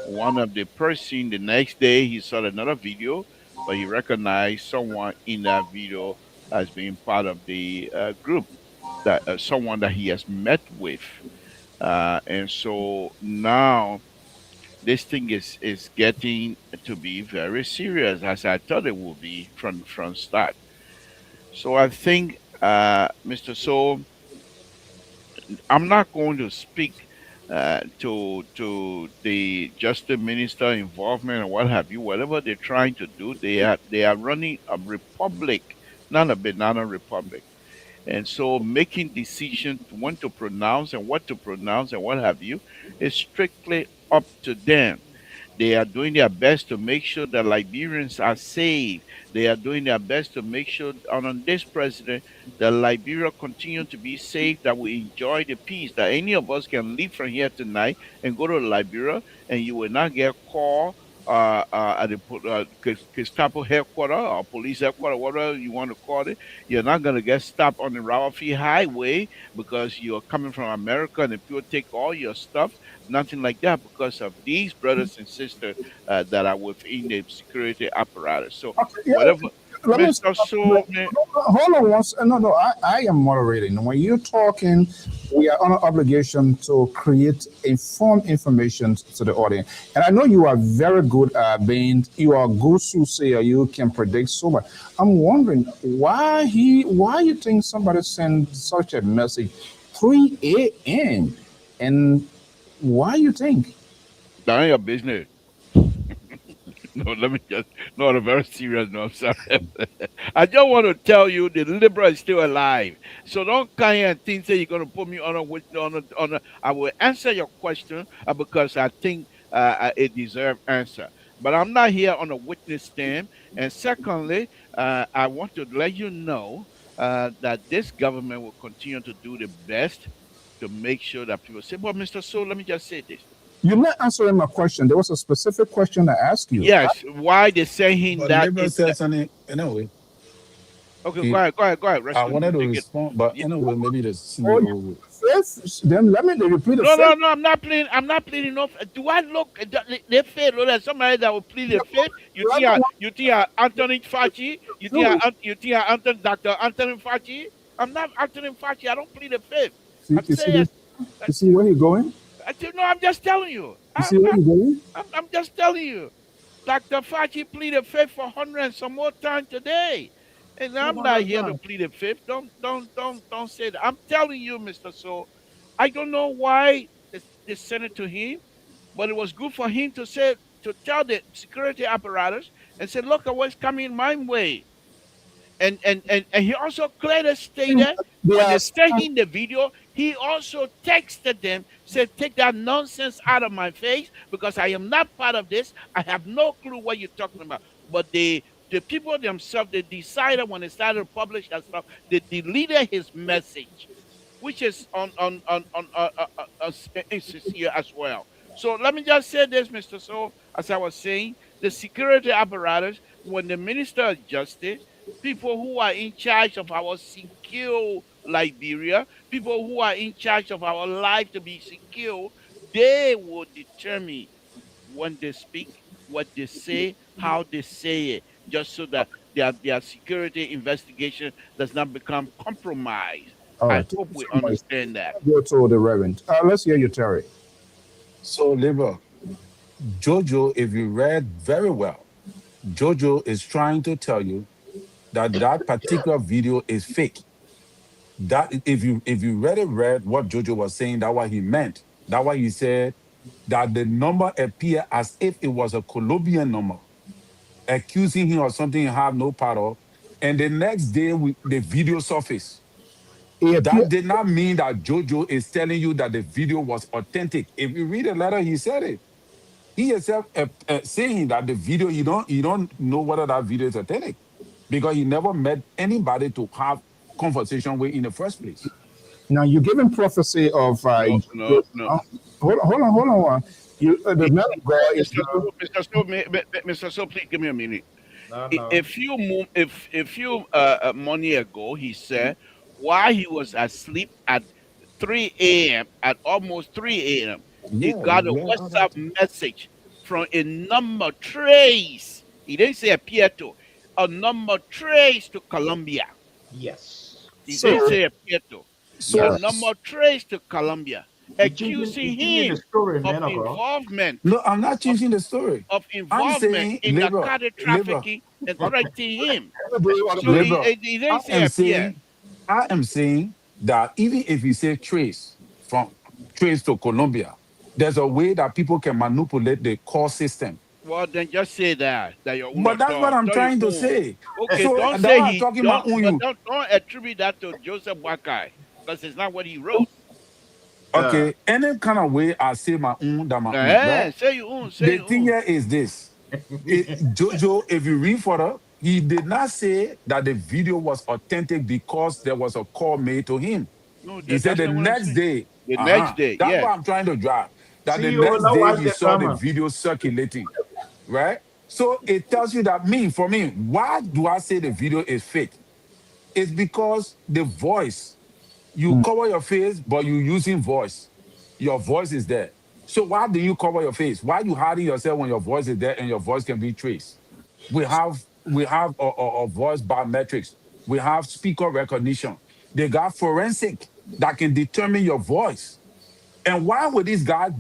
one of the person. The next day he saw another video, but he recognized someone in that video as being part of the group, that someone that he has met with. And so now this thing is getting to be very serious, as I thought it would be from start. So I think, Mr. So, I'm not going to speak to the justice minister involvement or what have you. Whatever they're trying to do, they are running a republic, not a banana republic. And so making decisions when to pronounce and what to pronounce and what have you is strictly up to them. They are doing their best to make sure that Liberians are safe. They are doing their best to make sure on this president that Liberia continue to be safe, that we enjoy the peace, that any of us can leave from here tonight and go to Liberia and you will not get called at the Gestapo headquarters or police headquarters, whatever you want to call it. You're not going to get stopped on the Rawafi Highway because you're coming from America and the people take all your stuff. Nothing like that because of these brothers and sisters that are within the security apparatus. So Okay, yeah, whatever, let me Mr. stop. So, Hold on once. No, I am moderating. When you're talking, we are on an obligation to create informed information to the audience. And I know you are very good at you are a good soothsayer. You can predict so much. I'm wondering why you think somebody sent such a message 3 a.m. and why you think? that ain't your business. No, let me just, no, on a very serious note, I'm sorry. I just want to tell you the liberal is still alive. So don't come here and think that you're going to put me on a, I will answer your question because I think it deserves answer. But I'm not here on a witness stand. And secondly, I want to let you know that this government will continue to do the best to make sure that people say, well, Mr. So, let me just say this. You're not answering my question. There was a specific question I asked you. Yes, why they saying But that Liberal is said something anyway. okay. He, Go ahead. I Rescue. wanted to Take it. respond, but Yeah, anyway, maybe the senior Oh, over with. fifth, then let me plead the No, fifth. I'm not pleading. I'm not pleading. No, do I look the fifth? Or there's somebody that will plead the fifth? You think Anthony Fauci? You think Anthony, Dr. Anthony Fauci? I'm not Anthony Fauci. I don't plead the fifth. See, I'm you see saying. this? You see where he going? No, I'm just telling you. You see where he going? I'm just telling you. Dr. Fauci pleaded fifth for 100 and some more time today. And I'm not here to plead the fifth. Don't say that. I'm telling you, Mr. So, I don't know why they sent it to him, but it was good for him to tell the security apparatus and say, look at what's coming my way. And he also clearly stated when they sent him the video, he also texted them, said, take that nonsense out of my face because I am not part of this. I have no clue what you're talking about. But the people themselves, they decided when they started to publish that stuff, they deleted his message, which is insincere as well. So let me just say this, Mr. So, as I was saying, the security apparatus, when the Minister of Justice, people who are in charge of our secure Liberia, people who are in charge of our life to be secure, they will determine when they speak, what they say, how they say it, just so that their security investigation does not become compromised. All I right. hope we understand that. Go to the Reverend. Let's hear you, Terry. So, Liber, Jojo, if you read very well, Jojo is trying to tell you that particular video is fake. That if you really read what Jojo was saying, that's what he meant. That's why he said that the number appeared as if it was a Colombian number, accusing him of something he had no part of. And the next day, the video surfaced. That did not mean that Jojo is telling you that the video was authentic. If you read the letter, he said it. He himself saying that the video, you don't know whether that video is authentic because he never met anybody to have conversation with in the first place. Now you're giving prophecy of no. Hold on. The man of God is Mr. So, please give me a minute. No. A few money ago, he said while he was asleep at 3 a.m. at almost 3 a.m. he got a WhatsApp message from a number trace. He didn't say appear to, a number trace to Colombia. Yes. He didn't say appear to. So, a number trace to Colombia, accusing him story, of involvement. No, I'm not changing the story. Of involvement in narcotic trafficking and threatening him. So he didn't say appear. I am saying that even if you say trace to Colombia, there's a way that people can manipulate the call system. Well, then just say that you're. But that's what I'm trying to say. Okay, so don't say he. Talking about don't attribute that to Joseph Wakai because it's not what he wrote. Okay, any kind of way I say my own, that my own. Right? Say your own. The thing here is this: Jojo, if you read further, he did not say that the video was authentic because there was a call made to him. No, he said the next day. The next day. That's what I'm trying to drive. That the next day he saw the video circulating, right? So it tells you that for me, why do I say the video is fake? It's because the voice, you cover your face, but you're using voice. Your voice is there. So why do you cover your face? Why are you hiding yourself when your voice is there and your voice can be traced? We have a voice biometrics. We have speaker recognition. They got forensic that can determine your voice. And why would these guys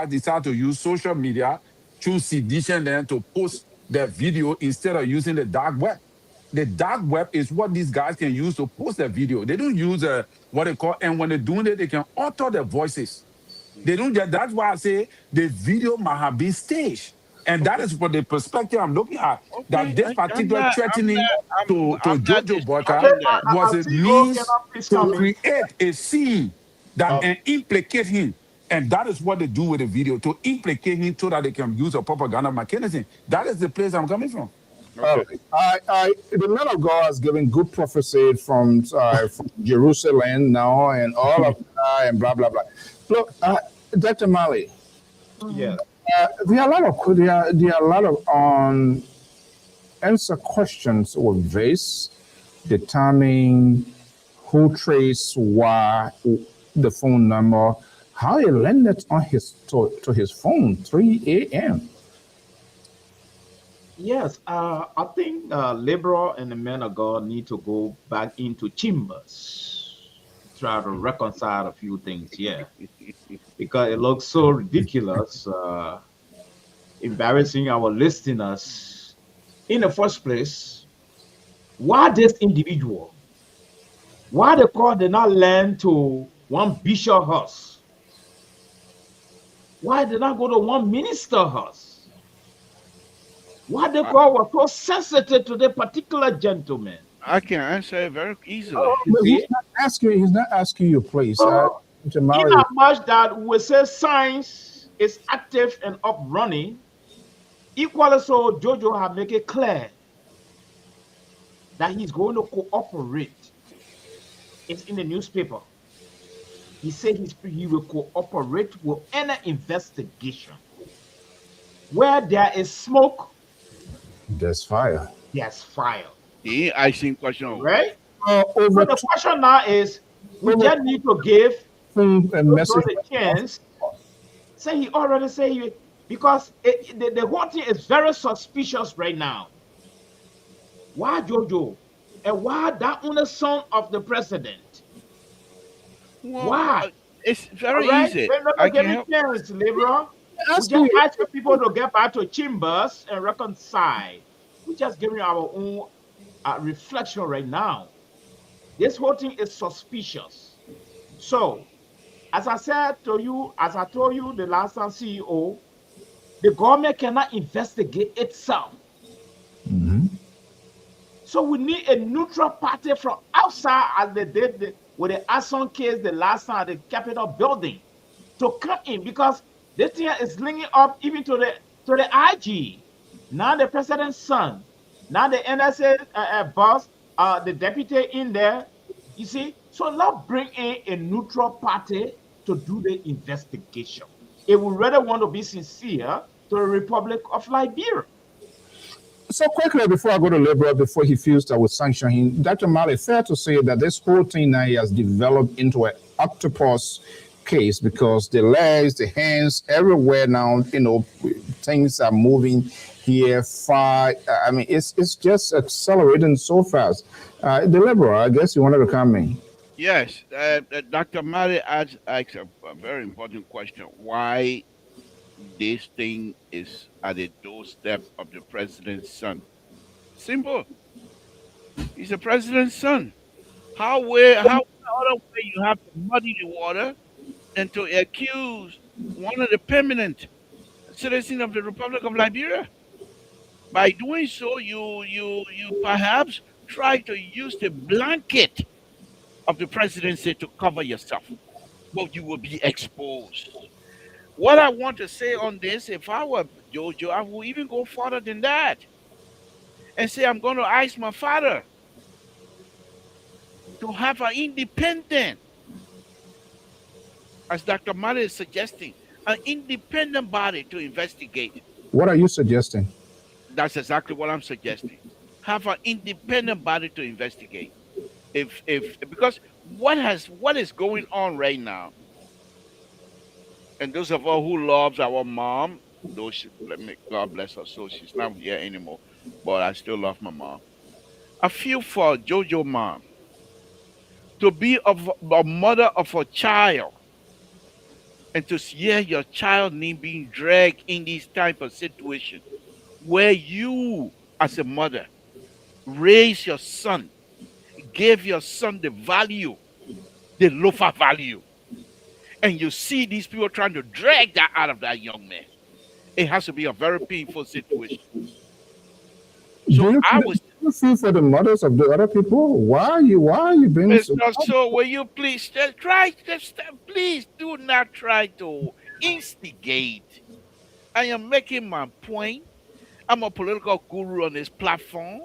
decide to use social media through sedition then to post their video instead of using the dark web? The dark web is what these guys can use to post their video. They don't use what they call, and when they're doing it, they can alter their voices. They don't get, that's why I say the video might have been staged. And that is what the perspective I'm looking at. That this particular threatening to Jojo Boyka was a means to create a scene that and implicate him. And that is what they do with the video, to implicate him so that they can use a propaganda mechanism. That is the place I'm coming from. Okay. The man of God is giving good prophecy from Jerusalem now and all of that and blah blah blah. Look, Dr. Mali. Yeah. There are a lot of unanswered questions with this, determining who traced why the phone number, how he landed on his to his phone 3 a.m. Yes, I think Liberal and the men of God need to go back into chambers, try to reconcile a few things here because it looks so ridiculous, embarrassing our listeners. In the first place, why this individual? Why the court did not lend to one bishop house? Why did not go to one minister house? Why the court was so sensitive to the particular gentleman? I can answer it very easily. Oh, You but see, he's not asking you, please. in Jamari, as much that we say science is active and up running, equally so Jojo have made it clear that he's going to cooperate. It's in the newspaper. He said he will cooperate with any investigation. Where there is smoke, there's fire. there's fire. He asking question. Right? Over So the question now is we just need to give a Jojo message. the chance. Say he already say he because the whole thing is very suspicious right now. Why Jojo? And why that only son of the president? Well, Why? it's All very right, easy. we're not I gonna give can me help. chance, Liberal. We Ask just me. ask the people to get back to chambers and reconcile. We just giving our own reflection right now. This whole thing is suspicious. So, as I said to you, as I told you the last time, CEO, the government cannot investigate itself. So we need a neutral party from outside, as they did with the Asson case the last time at the Capitol building, to come in because this thing is linking up even to the IG. Now the president's son, now the NSA boss, the deputy in there. You see, so let's bring in a neutral party to do the investigation. If we really want to be sincere to the Republic of Liberia. So quickly before I go to Liberal, before he feels that we sanction him, Dr. Mali, fair to say that this whole thing now has developed into an octopus case because the legs, the hands, everywhere now, things are moving here far. I mean, it's just accelerating so fast. The Liberal, I guess you wanted to come in. Yes, Dr. Mari asked a very important question. Why this thing is at the doorstep of the president's son? Simple. He's the president's son. How other way you have to muddy the water than to accuse one of the permanent citizens of the Republic of Liberia? By doing so, you perhaps try to use the blanket of the presidency to cover yourself, but you will be exposed. What I want to say on this, if I were Jojo, I will even go further than that and say I'm going to ask my father to have an independent, as Dr. Mali is suggesting, an independent body to investigate. What are you suggesting? That's exactly what I'm suggesting. Have an independent body to investigate. If because what is going on right now, and those of us who loves our mom, though let me God bless her soul, she's not here anymore, but I still love my mom. I feel for Jojo mom to be of a mother of a child and to hear your child name being dragged in this type of situation where you as a mother raise your son, gave your son the value, the loafer value, and you see these people trying to drag that out of that young man. It has to be a very painful situation. So I was. Do you feel for the mothers of the other people? Why are you being so? So will you please please do not try to instigate. I am making my point. I'm a political guru on this platform,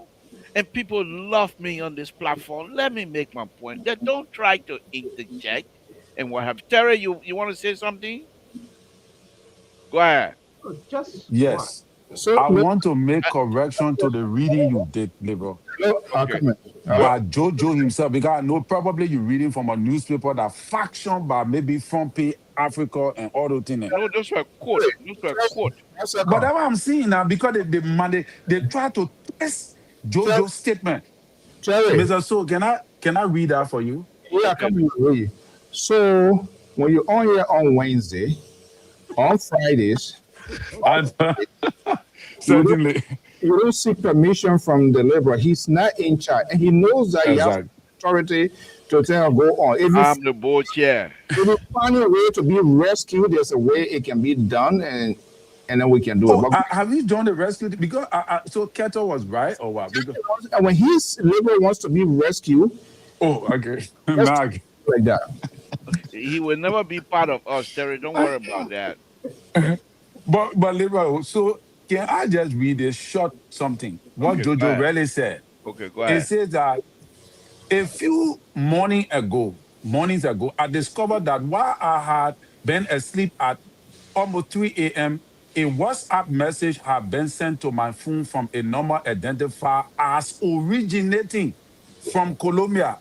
and people love me on this platform. Let me make my point. That don't try to interject. And what have Terry? You want to say something? Go ahead. Just what? Yes. So, I want to make correction to the reading you did, liberal. Okay. come in. By Jojo himself, because I know probably you're reading from a newspaper that faction by maybe Front Page Africa and all those things. No, those were quote. Those were quote. One second. But that's what I'm seeing now because they try to twist Jojo's statement. Cherry, Mr. So can I read that for you? yeah, Okay. come in. Read. So, when you're on here on Wednesday, on Fridays, And, you don't, certainly. you don't seek permission from the laborer. He's not in charge, and he knows that he has Exactly. authority to tell go on. If you, I'm the board chair. if you find a way to be rescued, there's a way it can be done, and then we can do it. Oh, But have you done the rescue? Because so Keto was right or what? Because, when his laborer wants to be rescued, oh, okay. let's Now, do it like that. He will never be part of us, Terry. Don't worry about that. but liberal, so can I just read a short something? What Okay, go Jojo ahead. really said. Okay, go It ahead. says that a few mornings ago, I discovered that while I had been asleep at almost 3 a.m., a WhatsApp message had been sent to my phone from a number identified as originating from Colombia.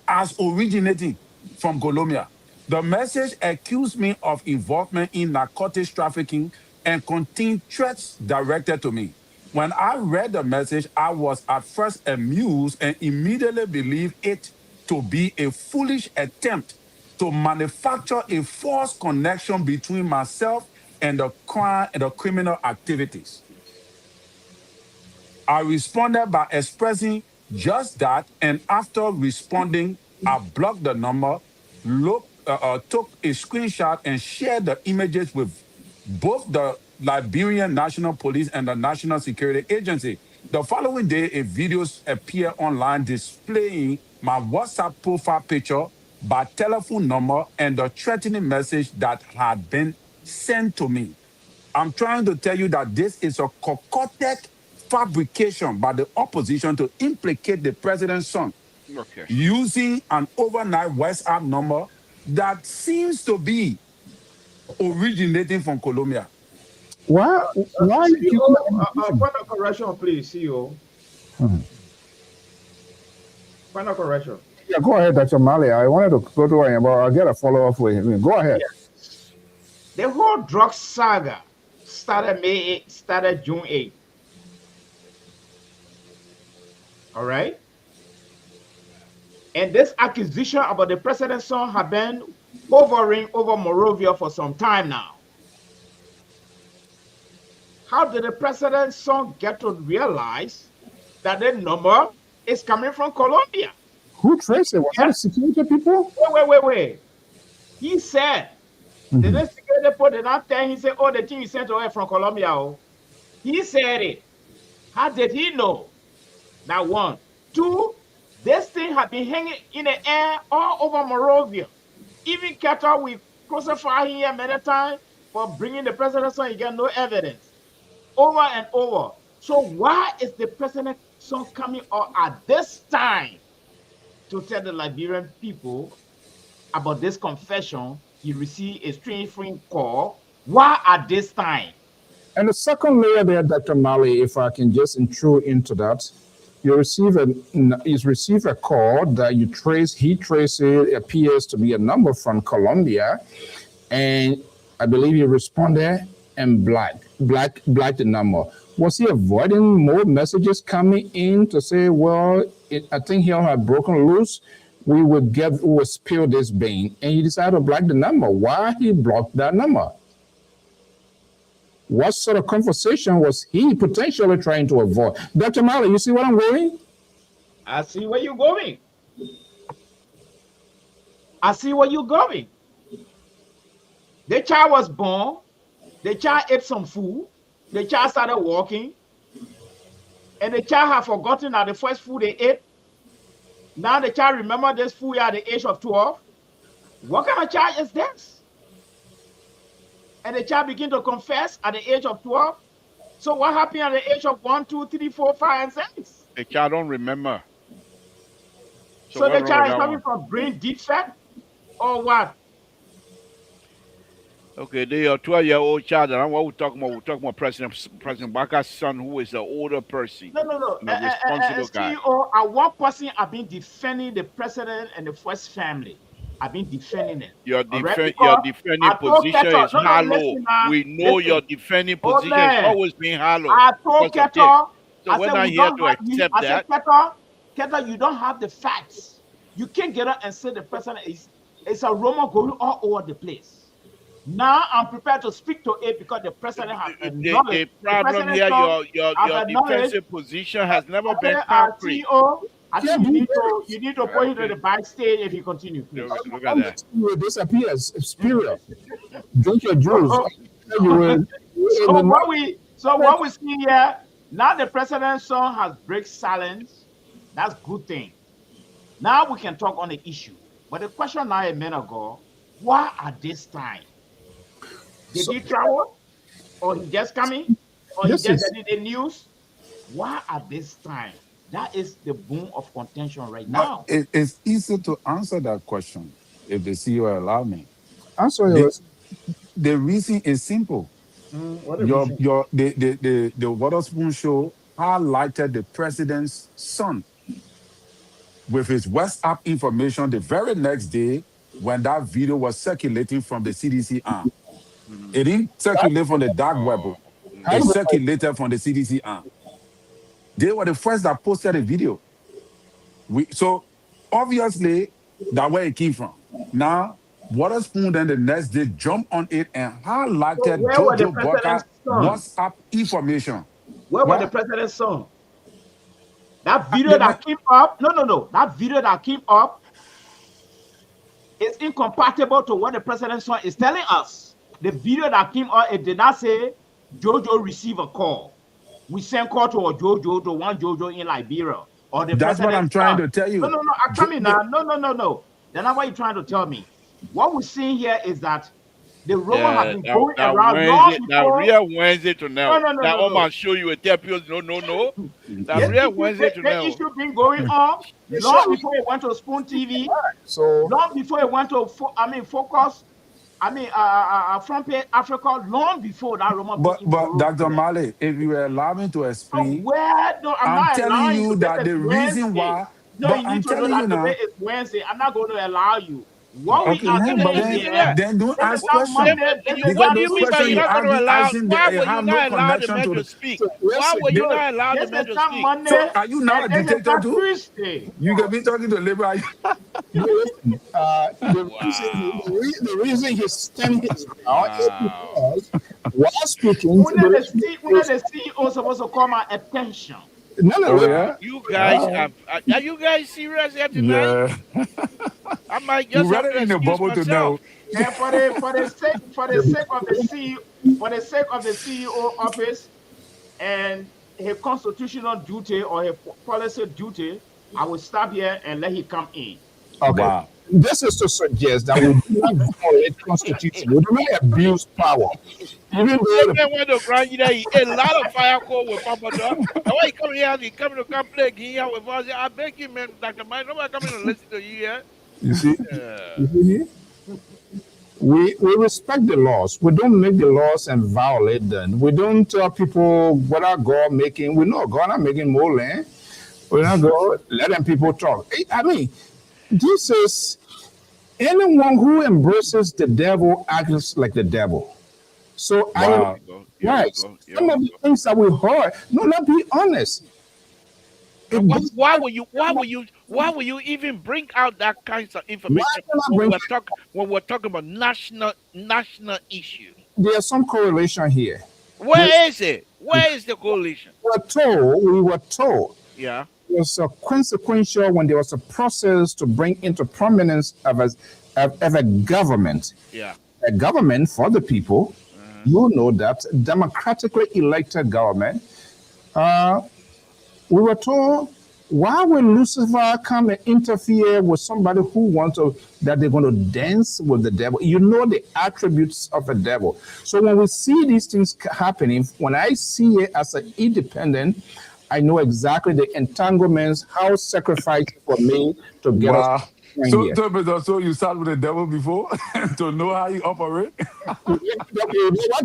The message accused me of involvement in narcotics trafficking and contained threats directed to me. When I read the message, I was at first amused and immediately believed it to be a foolish attempt to manufacture a false connection between myself and the crime and the criminal activities. I responded by expressing just that, and after responding, I blocked the number, took a screenshot, and shared the images with both the Liberian National Police and the National Security Agency. The following day, a video appeared online displaying my WhatsApp profile picture, by telephone number, and the threatening message that had been sent to me. I'm trying to tell you that this is a concocted fabrication by the opposition to implicate the president's son Okay. using an overnight WhatsApp number that seems to be originating from Colombia. Why you CEO, point of correction, please, CEO. Point of correction. yeah, go ahead, Dr. Mali. I wanted to go to him, but I'll get a follow up with him. Go ahead. Yes. The whole drug saga started June 8th. All right. And this accusation about the president's son have been hovering over Morovia for some time now. How did the president's son get to realize that the number is coming from Colombia? Who traced it? Was that the security people? Wait. He said, the security people did not tell him, he said, oh, the thing you sent away from Colombia. Oh. He said it. How did he know? That one. Two, this thing had been hanging in the air all over Morovia. Even Qatar, we crucify him here many times for bringing the president's son, he got no evidence. Over and over. So why is the president's son coming out at this time to tell the Liberian people about this confession? He received a strange phone call. Why at this time? And the second layer there, Dr. Mali, if I can just intrude into that, you receive a call that he traces it appears to be a number from Colombia, and I believe he responded and black the number. Was he avoiding more messages coming in to say, well, I think he'll have broken loose, we will spill this bean, and he decided to block the number. Why he blocked that number? What sort of conversation was he potentially trying to avoid? Dr. Mali, you see what I'm going? I see where you're going. I see where you're going. The child was born. The child ate some food. The child started walking. And the child had forgotten that the first food they ate. Now the child remembered this food at the age of 12. What kind of child is this? And the child began to confess at the age of 12. So what happened at the age of 1, 2, 3, 4, 5, and 6? The child don't remember. So the child is coming from brain defect or what? Okay, they are 12-year-old child, and what we're talking about, President Baka's son, who is an older person No. and a responsible guy. CEO, at one person I've been defending the president and the first family. I've been defending it. Your All right, your because defending I told position Keto, is no, hollow. listen now, We know your listen. defending Oh position has man, always been hollow I told because of this. Keto, So I we're said not we here don't to have you. accept I said that. Keto, you don't have the facts. You can't get up and say the president is a rumor going all over the place. Now I'm prepared to speak to it because the president has acknowledged. The problem The here, president your acknowledged. defensive position has never I been said, concrete. CEO, I Yeah, think you do need to put him to Okay. the backstage if you continue, please. Look at that. You will disappear. Spirit. Drink your juice. You will. In So the what we see here now, the president's son has break silence. That's good thing. Now we can talk on the issue. But the question now a minute ago, why at this time? Did he travel? Or he just coming? Or he This just is- did the news? Why at this time? That is the boom of contention right But now. it's easy to answer that question if the CEO allow me. answer The, yours. the reason is simple. What The Waterspoon show highlighted the president's son with his WhatsApp information the very next day when that video was circulating from the CDC arm. It didn't circulate from the dark web. It circulated from the CDC arm. They were the first that posted a video. So obviously that's where it came from. Now, Waterspoon then the next day jumped on it and highlighted where were the Jojo Baka president's son? WhatsApp information. Where was What? the president's son? That video that came up, no. That video that came up is incompatible to what the president's son is telling us. The video that came up, it did not say Jojo received a call. We sent call to a Jojo, to one Jojo in Liberia. Or the That's what I'm trying to tell you. No, I'm coming now. No. Then what are you trying to tell me? What we're seeing here is that the rumor has been going around long before. Now, real Wednesday to now. No. Now, I'm going to show you a tell people, no. Now, real Wednesday to now. The issue been going on long before it went to Spoon TV. So Long before it went to, Focus. Front Page Africa. Long before that rumor. But Dr. Mali, if you allow me to explain, I'm telling you that the reason why. No, you need to know that today is Wednesday. I'm not going to allow you. What we are saying here, then don't ask questions. Because Because you those mean by questions you're you not going to allow? asking, Why they were you have no not allowed the connection man to to the. speak? Why were you not allowed the man to speak? Monday, So are you now a and this is dictator not too? Tuesday. You can be talking to Labour. the reason he's standing his ground is because while speaking, One of the CEOs supposed to call my attention. no. You guys are you guys serious here tonight? Yeah. I might You just have read to it in the excuse bubble to myself. know. And for the sake of the CEO office and his constitutional duty or his policy duty, I will stop here and let him come in. Okay. Wow. This is to suggest that we do not violate constitution. We do not abuse power. Even though They want to grind you there. A lot of fire call with Papa Dog. And why he come here? He come to play here with us. I beg you, man, Dr. Mike. Nobody coming to listen to you here. you see here, we respect the laws. We don't make the laws and violate them. We don't tell people what our God making. We know God not making more land. We're not going let them people talk. I mean, this is anyone who embraces the devil acts like the devil. So Wow. some of the things that we heard. No, let's be honest. Why will you even bring out that kinds of information when we're talking about national issue? There's some correlation here. Where is it? Where is the correlation? We were told Yeah. it was consequential when there was a process to bring into prominence of a government. Yeah. A government for the people. You know that democratically elected government. We were told, why would Lucifer come and interfere with somebody who wants that they're going to dance with the devil? You know the attributes of a devil. So when we see these things happening, when I see it as an independent, I know exactly the entanglements, how sacrifice for me to get us. Right So, here. so you start with the devil before to know how he operate. What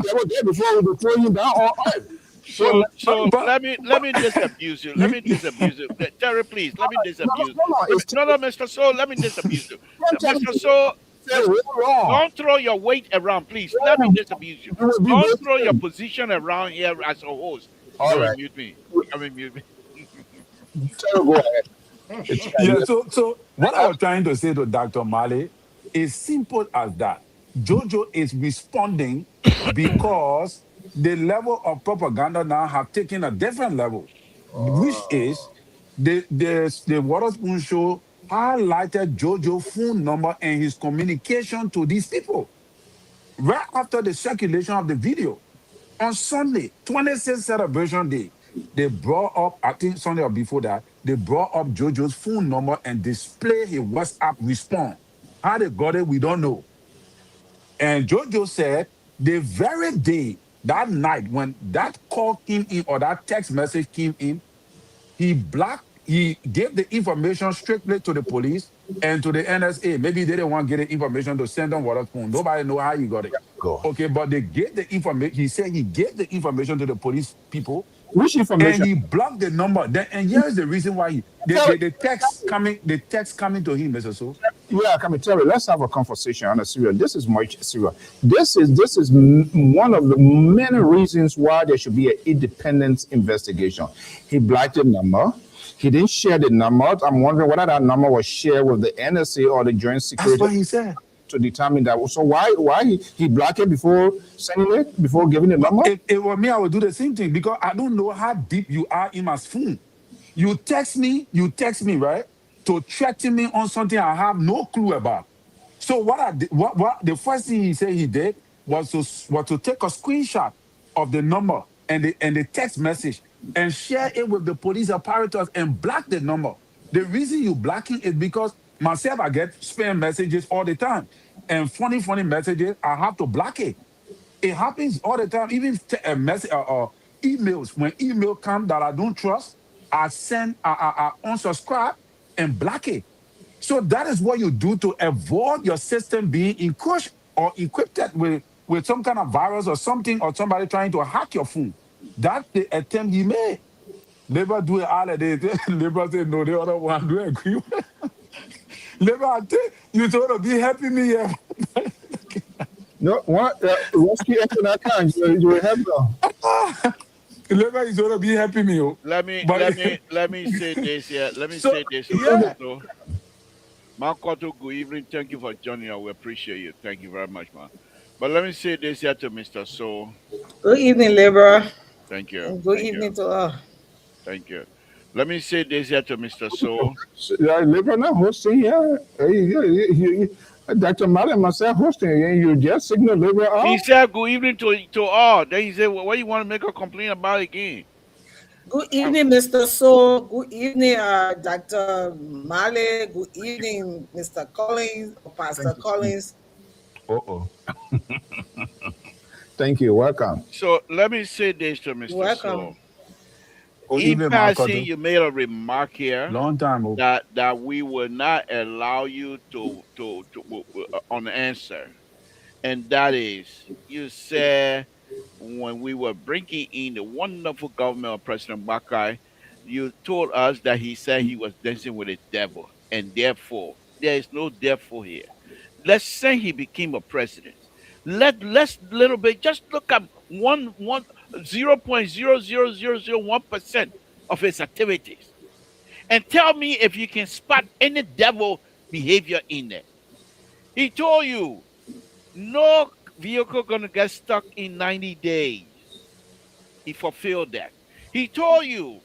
devil there before we throw him down on earth? So So let so me, But let me disabuse you. Let you, me disabuse you. Terry, please, let me disabuse. it's No, no, Mr. So, let me disabuse you. don't tell me Mr. to So, say Mr. wrong. Don't throw your weight around, please. Let me disabuse you. You will be Don't throw your wasted. position around here as a host. You All can right. mute me. You can mute me. Tell go ahead. It's yeah. you. So what I was trying to say to Dr. Mali is simple as that. Jojo is responding because the level of propaganda now have taken a different level, which is the Waterspoon show highlighted Jojo phone number and his communication to these people right after the circulation of the video. On Sunday, 26th celebration day, they brought up, I think Sunday or before that, they brought up Jojo's phone number and display his WhatsApp response. How they got it, we don't know. And Jojo said the very day, that night, when that call came in or that text message came in, he gave the information strictly to the police and to the NSA. Maybe they didn't want to get the information to send on water phone. Nobody know how he got it. Go. Okay, but they gave the information. He said he gave the information to the police people Which and information? he blocked the number. Then, and here's the reason why Tell the text coming to him, Mr. So. Yeah, come and tell me. Let's have a conversation on a serious. This is much serious. This is one of the many reasons why there should be an independent investigation. He blocked the number. He didn't share the number. I'm wondering whether that number was shared with the NSA or the Joint That's Security what he said. to determine that. So why he blocked it before sending it, before giving the But number? if it were me, I would do the same thing because I don't know how deep you are in my phone. You text me, right? To threaten me on something I have no clue about. So what I did, what the first thing he said he did was to take a screenshot of the number and the text message and share it with the police apparatus and block the number. The reason you blocking is because myself I get spam messages all the time and funny messages I have to block it. It happens all the time. Even a message emails. When email come that I don't trust, I send I unsubscribe and block it. So that is what you do to avoid your system being encroached or encrypted with some kind of virus or something or somebody trying to hack your phone. That's the attempt he made. Never do it all of this. Never say no, the other one do agree. Never I think you sort of be helping me here. No, what rescue engine I can you will have them. Never is sort of be helping me. Oh. Let me But let me let me say this here. Let me so say this, Mr. yeah. So. Makoto, good evening. Thank you for joining us. We appreciate you. Thank you very much, man. But let me say this here to Mr. So. Good evening, Libra, Thank you. and good Thank you. evening to all. Thank you. Let me say this here to Mr. So. Live now hosting, yeah. Dr. Mali myself hosting, and you just signal liver He out. said good evening to all. Then he said, well, what you want to make a complaint about again? Good evening, Mr. So. Good evening, Dr. Male. Good evening, Mr. Collins or Pastor Collins. Uh-oh. Thank you. Welcome. So let me say this to You're Mr. So. welcome. Or In even passing, Marco. you made a remark here Long time. Oh. that we will not allow you to unanswer, and that is you said when we were bringing in the wonderful government of President Bakai, you told us that he said he was dancing with the devil, and therefore there is no devil here. Let's say he became a president. Let's little bit just look at 0.00001% of his activities and tell me if you can spot any devil behavior in there. He told you no vehicle gonna get stuck in 90 days. He fulfilled that. He told you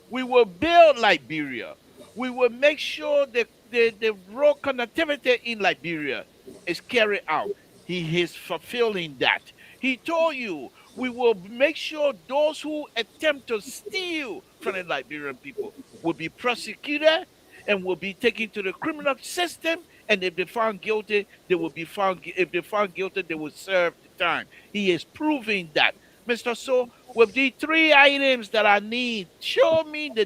we will build Liberia. We will make sure that the road connectivity in Liberia is carried out. He is fulfilling that. He told you we will make sure those who attempt to steal from the Liberian people will be prosecuted and will be taken to the criminal system. And if they're found guilty, they will be found. If they're found guilty, they will serve the time. He is proving that, Mr. So. With the three items that I need, show me the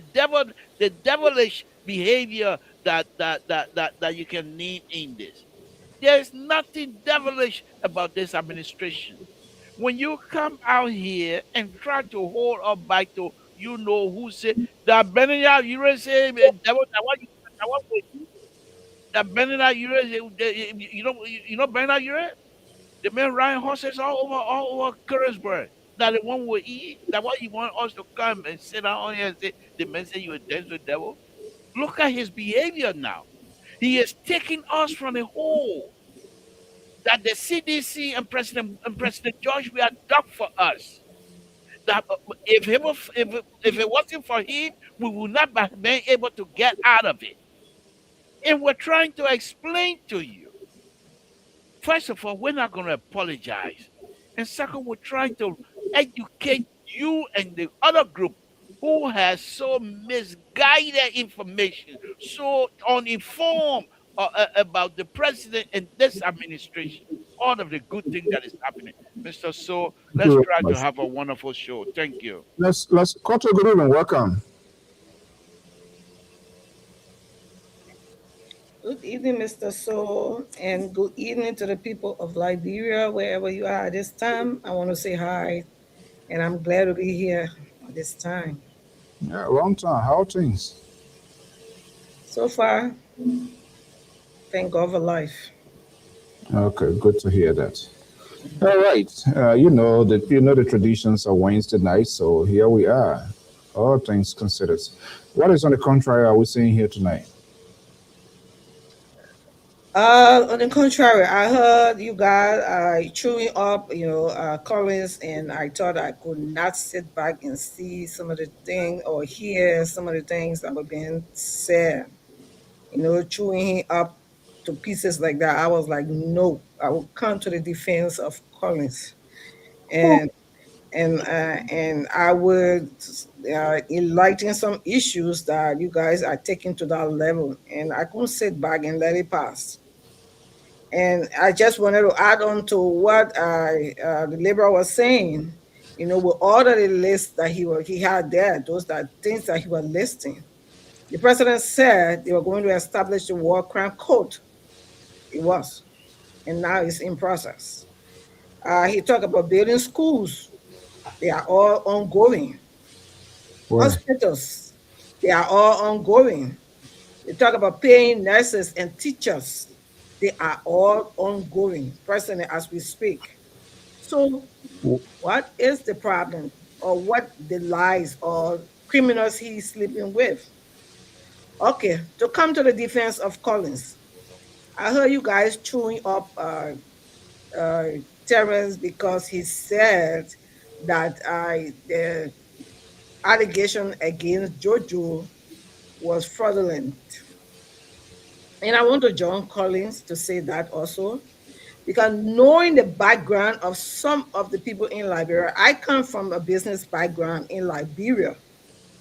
devilish behavior that you can name in this. There is nothing devilish about this administration. When you come out here and try to hold up back to you know who say that Benina, you say that what you that Benina, you know Benina, the man riding horses all over Curtisburg. That the one will eat. That what you want us to come and sit down on here and say the man say you a dance with devil. Look at his behavior now. He is taking us from the hole that the CDC and President George we are dug for us. That if it wasn't for him, we would not have been able to get out of it. And we're trying to explain to you. First of all, we're not going to apologize. And second, we're trying to educate you and the other group who has so misguided information, so uninformed about the president and this administration, all of the good things that is happening. Mr. So, Thank let's you try very to much. have a wonderful show. Thank you. Let's Koto, good evening, welcome. Good evening, Mr. So, and good evening to the people of Liberia, wherever you are at this time. I want to say hi, and I'm glad to be here at this time. Yeah, long time. How are things? So far, thank God for life. Okay, good to hear that. All right. You know the traditions of Wednesday night, so here we are. All things considered. What is on the contrary are we seeing here tonight? On the contrary, I heard you guys chewing up, Collins, and I thought I could not sit back and see some of the things or hear some of the things that were being said. Chewing him up to pieces like that. I was like, no, I will come to the defense of Collins, and and I would enlighten some issues that you guys are taking to that level, and I couldn't sit back and let it pass. And I just wanted to add on to what the liberal was saying. With all of the lists that he had there, those that things that he was listing, the president said they were going to establish the war crime code. It was, and now it's in process. He talked about building schools. They are all ongoing. Where? Hospitals, they are all ongoing. They talk about paying nurses and teachers. They are all ongoing, presently as we speak. So, what is the problem, or what the lies or criminals he's sleeping with? Okay, to come to the defense of Collins, I heard you guys chewing up uh, Terrence because he said that the allegation against Jojo was fraudulent. And I want to join Collins to say that also, because knowing the background of some of the people in Liberia, I come from a business background in Liberia.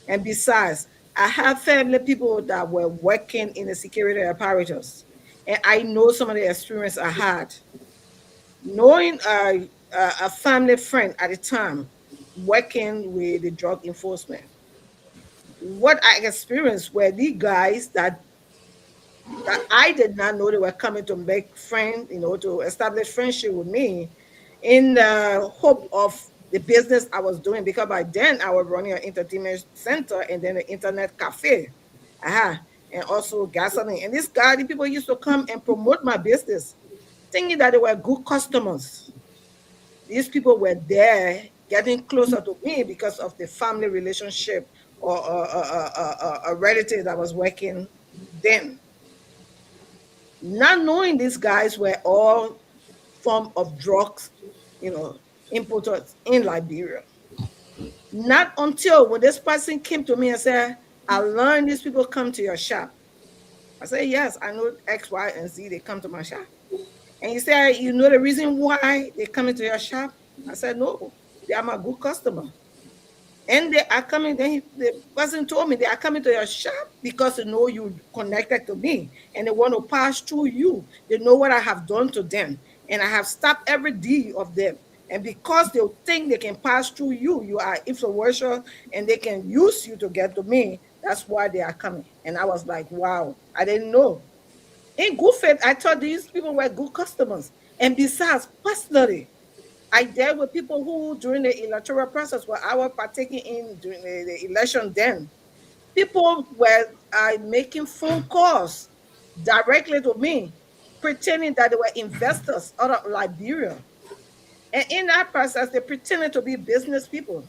And besides, I have family people that were working in the security apparatus. And I know some of the experience I had. Knowing a family friend at the time working with the drug enforcement, what I experienced were the guys that I did not know they were coming to make friends, to establish friendship with me in the hope of the business I was doing, because by then I was running an entertainment center and then an internet cafe. And also gasoline. And this guy, the people used to come and promote my business, thinking that they were good customers. These people were there getting closer to me because of the family relationship or a relative that was working then. Not knowing these guys were all form of drugs, importers in Liberia. Not until when this person came to me and said, I learned these people come to your shop. I said, yes, I know X, Y, and Z, they come to my shop. And he said, you know the reason why they come into your shop? I said, no, they are my good customer. And they are coming, then the person told me they are coming to your shop because they know you connected to me and they want to pass through you. They know what I have done to them. And I have stopped every deed of them. And because they think they can pass through you, you are influential and they can use you to get to me. That's why they are coming. And I was like, wow, I didn't know. In good faith, I thought these people were good customers. And besides, personally, I dealt with people who, during the electoral process, where I was partaking in during the election then, people were making phone calls directly to me, pretending that they were investors out of Liberia. And in that process, they pretended to be business people.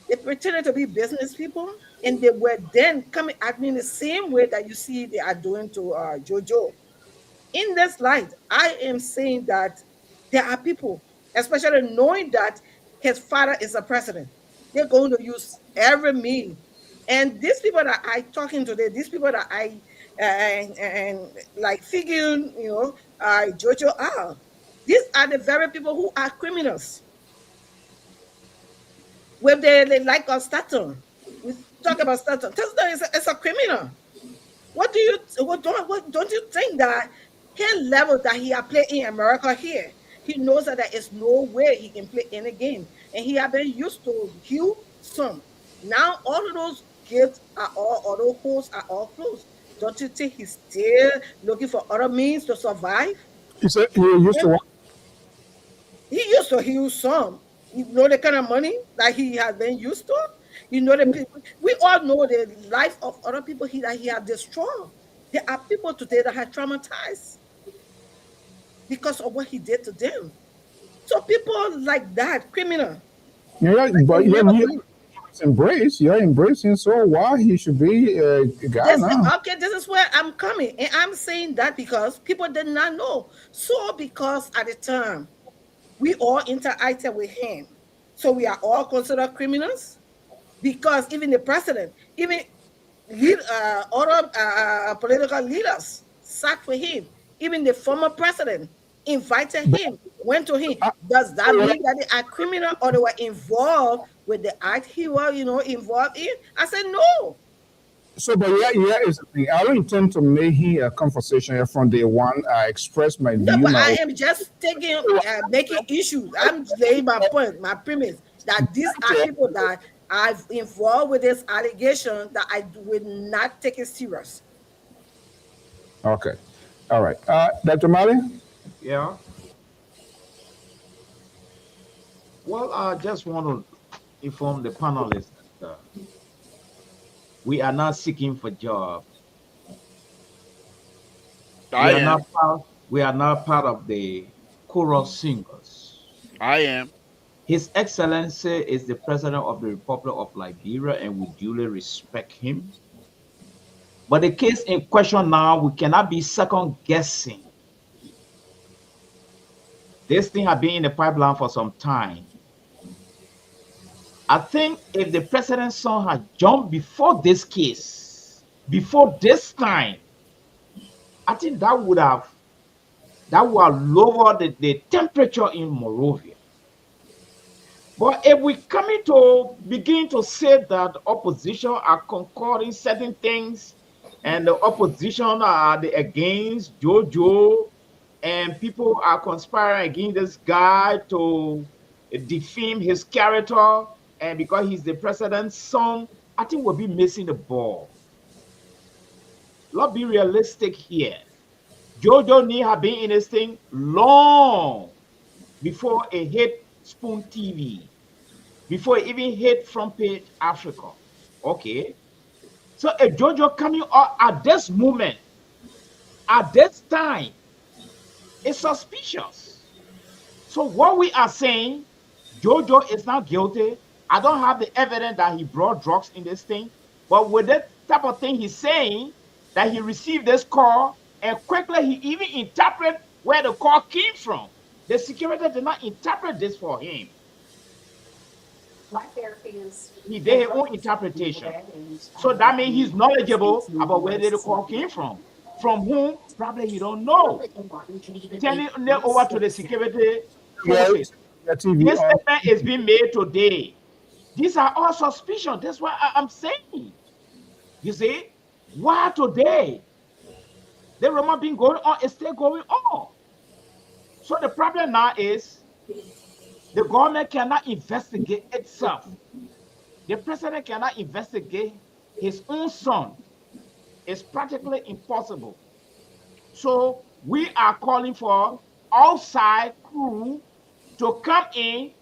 They pretended to be business people, and they were then coming at me in the same way that you see they are doing to Jojo. In this light, I am saying that there are people, especially knowing that his father is a president, they're going to use every mean. And these people that I talking today, these people that I and like figuring, Jojo are, these are the very people who are criminals. When they like us Staton, we talk about Staton. Staton is a criminal. What don't you think that his level that he has played in America here, he knows that there is no way he can play any game, and he has been used to hew some. Now all of those gates are all those holes are all closed. Don't you think he's still looking for other means to survive? He said he used to And what? he used to hew some. You know the kind of money that he has been used to. You know the people. We all know the life of other people that he has destroyed. There are people today that are traumatized because of what he did to them. So people like that, criminal, Yeah, I but can yeah, never believe. you're embracing. So why he should be a guy This now? okay, this is where I'm coming. And I'm saying that because people did not know. So because at the time we all interacted with him. So we are all considered criminals because even the president, even other political leaders sat with him. Even the former president invited But, him, went to him. uh, Does that so, mean that they are criminal or they were involved with the act he was, involved in? I said no. but yeah, is the thing. I don't intend to make here a conversation here from day one. I express my No, view, but my I opinion. am just making issues. I'm laying my point, my premise that these are people that I've involved with this allegation that I would not take it serious. Okay. All right. Dr. Mali? Yeah. Well, I just want to inform the panelists that we are not seeking for job. We I are am. not part. We are not part of the chorus singers. I am. His Excellency is the President of the Republic of Liberia, and we duly respect him. But the case in question now, we cannot be second guessing. This thing has been in the pipeline for some time. I think if the president's son had jumped before this case, before this time, I think that would have lowered the temperature in Morovia. But if we coming to begin to say that opposition are concording certain things, and the opposition are against Jojo, and people are conspiring against this guy to defame his character, and because he's the president's son, I think we'll be missing the ball. Let's be realistic here. Jojo need have been in this thing long before it hit Spoon TV, before it even hit Front Page Africa. Okay. So if Jojo coming out at this moment, at this time, it's suspicious. So what we are saying, Jojo is not guilty. I don't have the evidence that he brought drugs in this thing, but with that type of thing he's saying that he received this call and quickly he even interpret where the call came from. The security did not interpret this for him. He did his own interpretation. So that means he's knowledgeable about where the call came from. From whom? Probably he don't know. Turning it over to the security Yeah, forces. your TV This on. statement is being made today. These are all suspicion. That's what I'm saying. You see, why today? The rumor been going on, is still going on. So the problem now is the government cannot investigate itself. The president cannot investigate his own son is practically impossible. So we are calling for outside crew to come in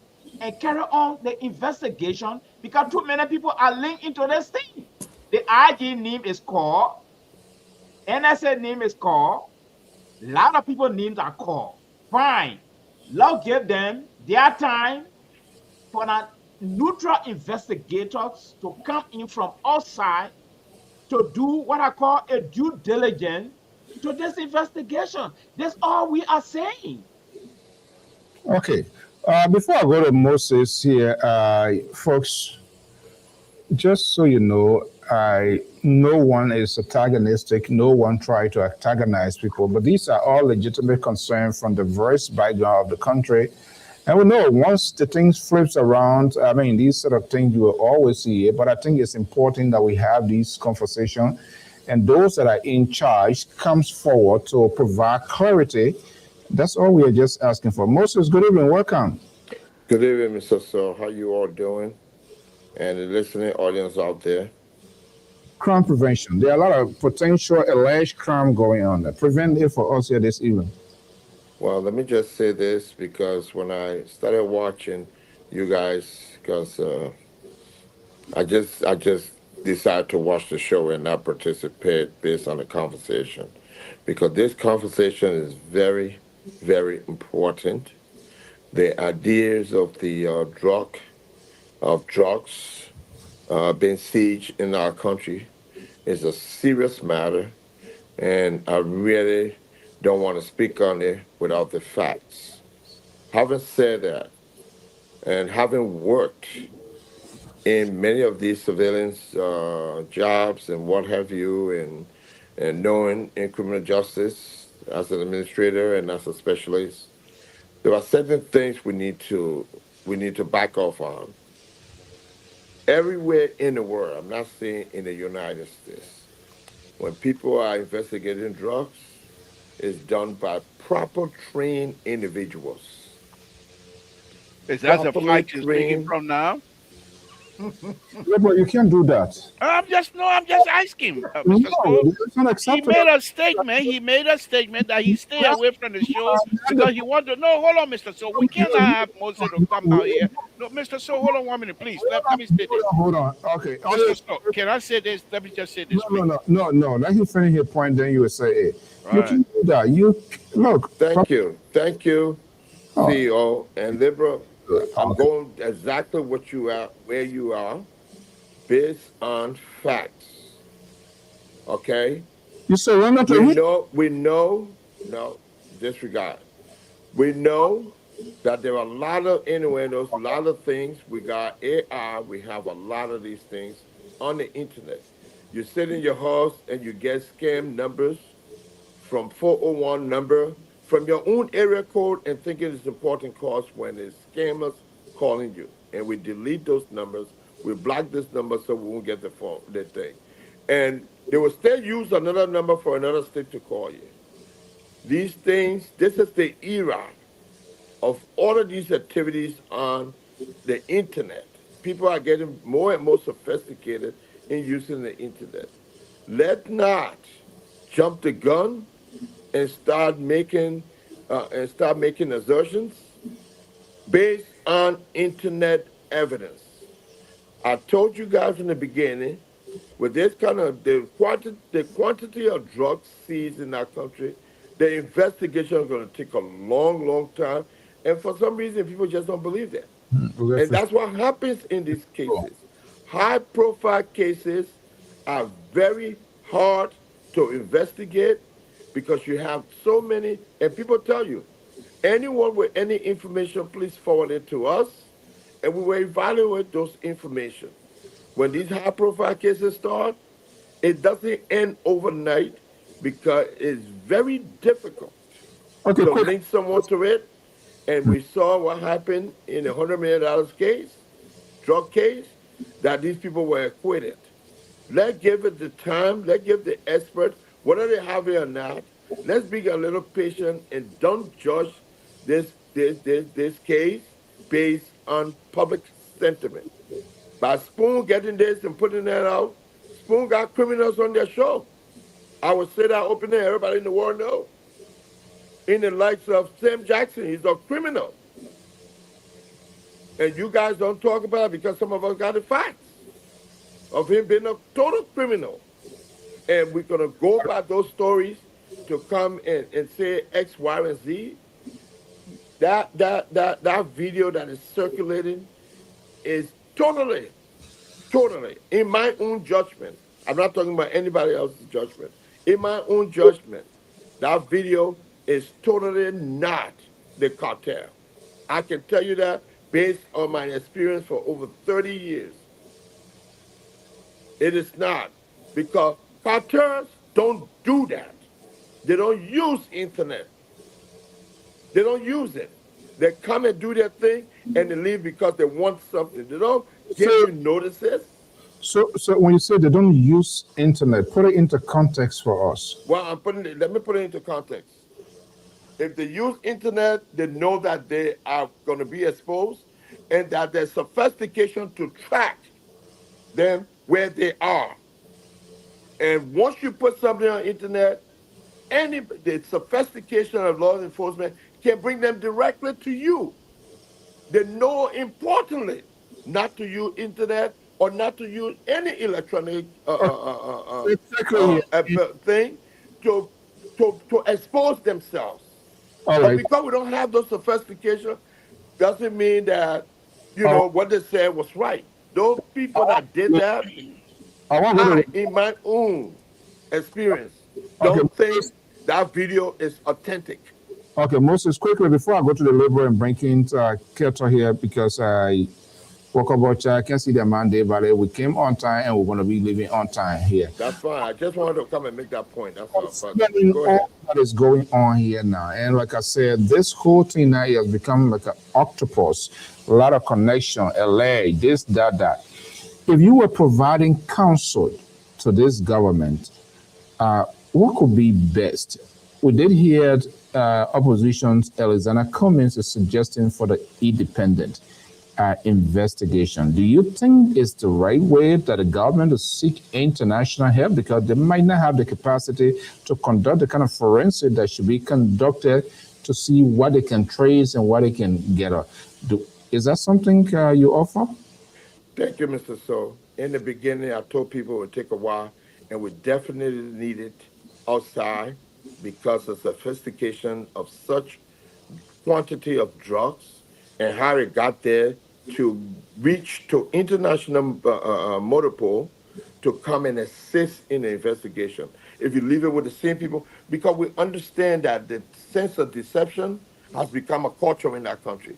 and carry on the investigation because too many people are linked into this thing. The IG name is called, NSA name is called, a lot of people names are called. Fine. Let's give them their time for the neutral investigators to come in from outside to do what I call a due diligence to this investigation. That's all we are saying. Okay. Before I go to Moses here, folks, just so you know, no one is antagonistic. No one try to antagonize people, but these are all legitimate concerns from the various background of the country. And we know once the things flips around, I mean, these sort of things you will always see it. But I think it's important that we have these conversations, and those that are in charge comes forward to provide clarity. That's all we are just asking for. Moses, good evening. Welcome. Good evening, Mr. So. How you all doing? And the listening audience out there. Crime prevention. There are a lot of potential alleged crime going on. Prevent it for us here this evening. Well, let me just say this because when I started watching you guys, because I just decided to watch the show and not participate based on the conversation, because this conversation is very, very important. The ideas of the drugs being sieged in our country is a serious matter, and I really don't want to speak on it without the facts. Having said that, and having worked in many of these surveillance jobs and what have you, and knowing in criminal justice as an administrator and as a specialist, there are certain things we need to back off on. Everywhere in the world, I'm not saying in the United States, when people are investigating drugs, it's done by proper trained individuals. Is that the Properly fight you're speaking trained. from now? Yeah, but you can't do that. I'm just asking, No, Mr. So. it's He unacceptable. made a statement. He made a statement that he stay away from the show because he wanted to. No, hold on, Mr. So. We cannot have Moses to come out here. No, Mr. So. Hold on 1 minute, please. Let me say this, Hold on. Okay. Mr. So. Can I say this? Let me just say No, this no, quick. no. Let him finish his point, then you will say it. All You right. can't do that. You look. Thank you, Oh, CEO and Libra. I'm okay. going exactly what you are, where you are, based on facts. Okay, You surrender to we him. know, no disregard. We know that there are a lot of innuendos, a lot of things. We got AI. We have a lot of these things on the internet. You sit in your house and you get scam numbers from 401 number from your own area code and thinking it's important calls when it's scammers calling you. And we delete those numbers. We block this number so we won't get the phone, the thing. And they will still use another number for another state to call you. These things, this is the era of all of these activities on the internet. People are getting more and more sophisticated in using the internet. Let not jump the gun and start making assertions based on internet evidence. I told you guys in the beginning, with this kind of the quantity of drugs seized in our country, the investigation is going to take a long, long time. And for some reason, people just don't believe that. And that's what happens in these cases. High profile cases are very hard to investigate because you have so many, and people tell you, anyone with any information, please forward it to us, and we will evaluate those information. When these high profile cases start, it doesn't end overnight because it's very difficult Okay, to quick. link someone to it. And we saw what happened in the $100 million case, drug case, that these people were acquitted. Let's give it the time. Let's give the experts, whether they have it or not. Let's be a little patient and don't judge this case based on public sentiment. By Spoon getting this and putting that out, Spoon got criminals on their show. I would say that openly, everybody in the world know. In the likes of Sam Jackson, he's a criminal. And you guys don't talk about it because some of us got the facts of him being a total criminal. And we're going to go by those stories to come and say X, Y, and Z. That video that is circulating is totally, in my own judgment. I'm not talking about anybody else's judgment. In my own judgment, that video is totally not the cartel. I can tell you that based on my experience for over 30 years. It is not, because cartels don't do that. They don't use internet. They don't use it. They come and do their thing and they leave because they want something. They don't give you notices. So when you say they don't use internet, put it into context for us. Well, let me put it into context. If they use internet, they know that they are going to be exposed and that there's sophistication to track them where they are. And once you put something on internet, the sophistication of law enforcement can bring them directly to you. They know, importantly, not to use internet or not to use any electronic thing to expose themselves. All But right. because we don't have those sophistication, doesn't mean that what they said was right. Those people that did that, in my own experience, don't think that video is authentic. Okay, Moses, quickly before I go to the labor and banking Keto here, because I woke up, I can see the Monday Valley. We came on time and we're going to be leaving on time here. That's fine. I just wanted to come and make that point. That's all. But Go ahead. All that is going on here now. And like I said, this whole thing now has become like an octopus. A lot of connection, LA, this, that. If you were providing counsel to this government, what could be best? We did hear opposition's Alexander Cummings is suggesting for the independent investigation. Do you think it's the right way that the government to seek international help, because they might not have the capacity to conduct the kind of forensic that should be conducted to see what they can trace and what they can get? Is that something you offer? Thank you, Mr. So. In the beginning, I told people it would take a while, and we definitely need it outside because the sophistication of such quantity of drugs and how it got there to reach to international Motorpol to come and assist in the investigation. If you leave it with the same people, because we understand that the sense of deception has become a culture in that country.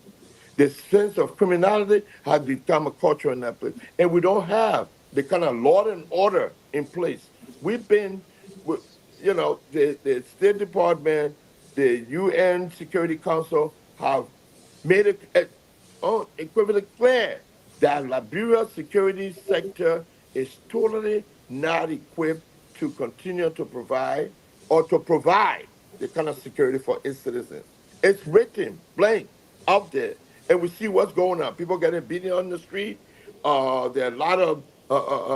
The sense of criminality has become a culture in that place. And we don't have the kind of law and order in place. We've been, the State Department, the UN Security Council have made it equivalent clear that Liberia's security sector is totally not equipped to continue to provide the kind of security for its citizens. It's written blank out there. And we see what's going on. People getting beaten on the street. There are a lot of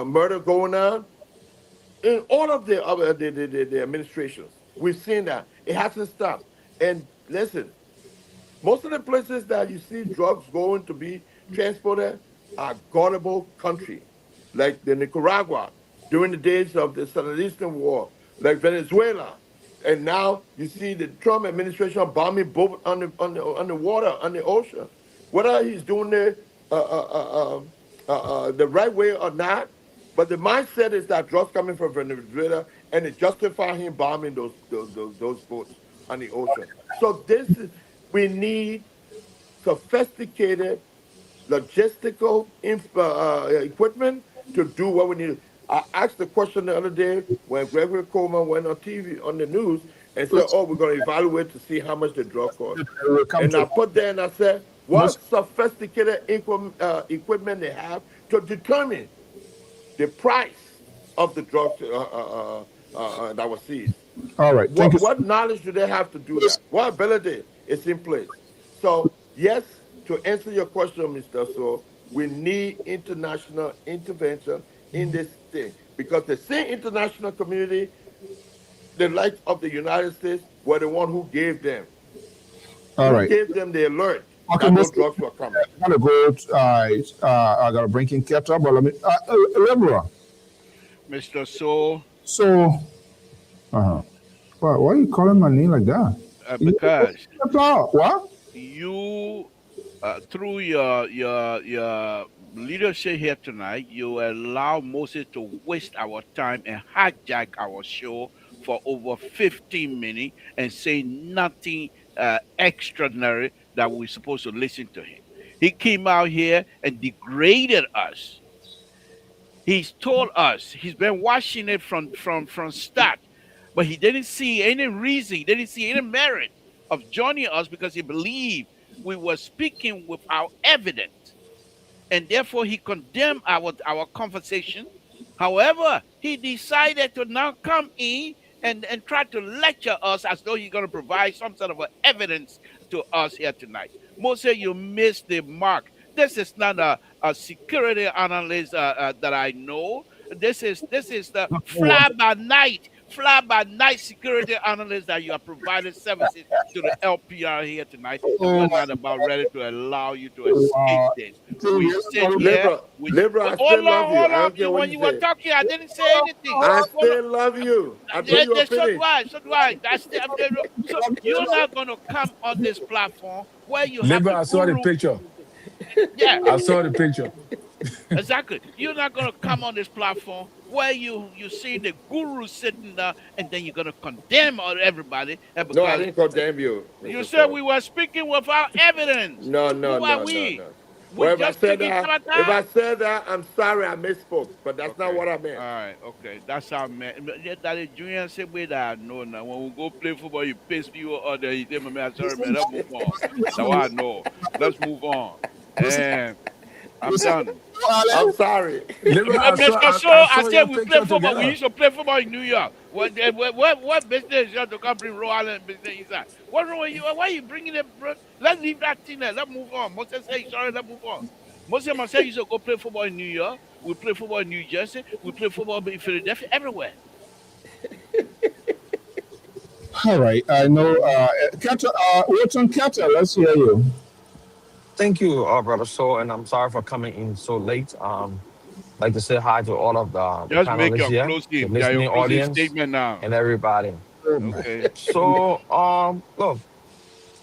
murder going on. In all of the other the administrations, we've seen that. It hasn't stopped. And listen, most of the places that you see drugs going to be transported are gullible country, like the Nicaragua during the days of the Sandinista War, like Venezuela. And now you see the Trump administration bombing both on the water, on the ocean. Whether he's doing it the right way or not, but the mindset is that drugs coming from Venezuela, and it justifies him bombing those boats on the ocean. So we need sophisticated logistical equipment to do what we need. I asked the question the other day when Gregory Coleman went on TV, on the news, and said, we're going to evaluate to see how much the drug costs. And I put there and I said, what sophisticated equipment they have to determine the price of the drugs that was seized. All right. What knowledge do they have to do that? What ability is in place? So, yes, to answer your question, Mr. So, we need international intervention in this thing. because the same international community, the likes of the United States, were the one who gave them, All right. the alert Okay, that no Mr. drugs were coming. I gotta go. I gotta bring in Ketra, but let me. Liberal. Mr. So, So, why are you calling my name like that? because Ketra, what? you through your leadership here tonight, you allow Moses to waste our time and hijack our show for over 15 minutes and say nothing extraordinary that we're supposed to listen to him. He came out here and degraded us. He's told us he's been watching it from start, but he didn't see any reason, he didn't see any merit of joining us because he believed we were speaking without evidence, and therefore he condemned our conversation. However, he decided to now come in and try to lecture us as though he's going to provide some sort of evidence to us here tonight. Moses, you missed the mark. This is not a security analyst that I know. This is the fly by night security analyst that you are providing services to the LPR here tonight, and we're not about ready to allow you to escape this. We sit here. Liberal, I still Hold love on, you. hold I on. don't care what When you you were say. talking, I didn't say anything. I Hold on. still love you until you are So do finished. I. So do I. So you're not going to come on this platform where you have Liberal, the I saw the guru. picture. Yeah, I saw the picture. exactly. You're not going to come on this platform where you see the guru sitting there and then you're going to condemn everybody No, I because didn't condemn you, you Mr. said So. we were speaking without evidence. No, no, Who are no, no, we? no. We Well, just speaking if Kabata? I said that, I'm sorry I misspoke, but that's not Okay. what I All meant. right. Okay. That's how man. That is junior say way that I know now. When we go play football, you piss people or you say, man, sorry, man. Let's move on. That's what I know. Let's move on. And I'm done. I'm sorry. Liberal, Mr. So, I I saw said your we play picture football. We together. used to play football in New York. What business you have to come bring Rhode Island business inside? What's wrong with you? Why are you bringing it, bro? Let's leave that thing there. Let's move on. Moses say sorry. Let's move on. Moses say you used to go play football in New York. We play football in New Jersey. We play football in Philadelphia. Everywhere. All right. I know. Ketra, Wilton Ketra, let's hear you. Thank you, brother. So, and I'm sorry for coming in so late. Like to say hi to all of the Just make panelists your here, the closing. Yeah, your listening closing audience, statement now. and everybody. Okay. So, look,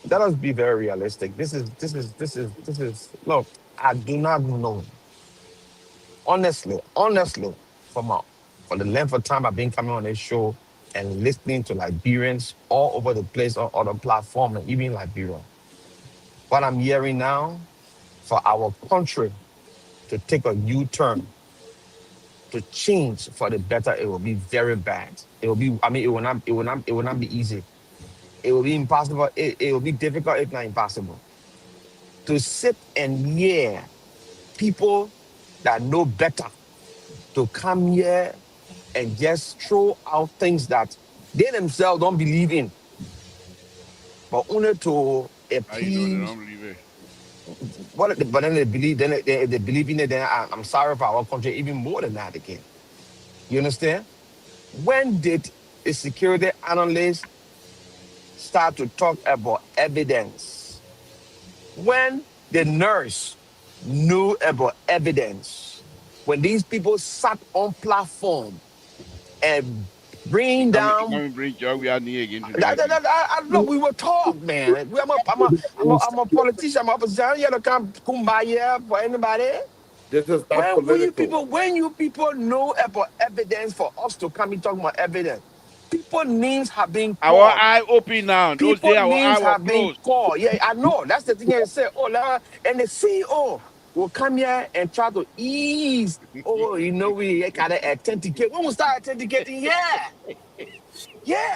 let us be very realistic. This is. Look, I do not know, honestly, from for the length of time I've been coming on this show and listening to Liberians all over the place on other platforms, and even Liberia. What I'm hearing now for our country to take a U-turn, to change for the better, it will be very bad. It will be, I mean, it will not be easy. It will be impossible. It will be difficult, if not impossible. To sit and hear people that know better to come here and just throw out things that they themselves don't believe in, but only to How you know they appease don't believe it? but then they believe, then they believe in it. Then I'm sorry for our country even more than that again. You understand? When did a security analyst start to talk about evidence? When the nurse knew about evidence? When these people sat on platform and bring You down. coming bring joy we are near again tonight. Look, we will talk, man. I'm a politician. I'm a opposition. You don't come kumbaya for anybody. This is not political. When you people know about evidence for us to come and talk about evidence, people names have been Our called. eye open now. Those People days our eye names were have been closed. called. Yeah, I know. That's the thing I say. Oh, and the CEO will come here and try to ease. Oh, we gotta authenticate. When we start authenticating,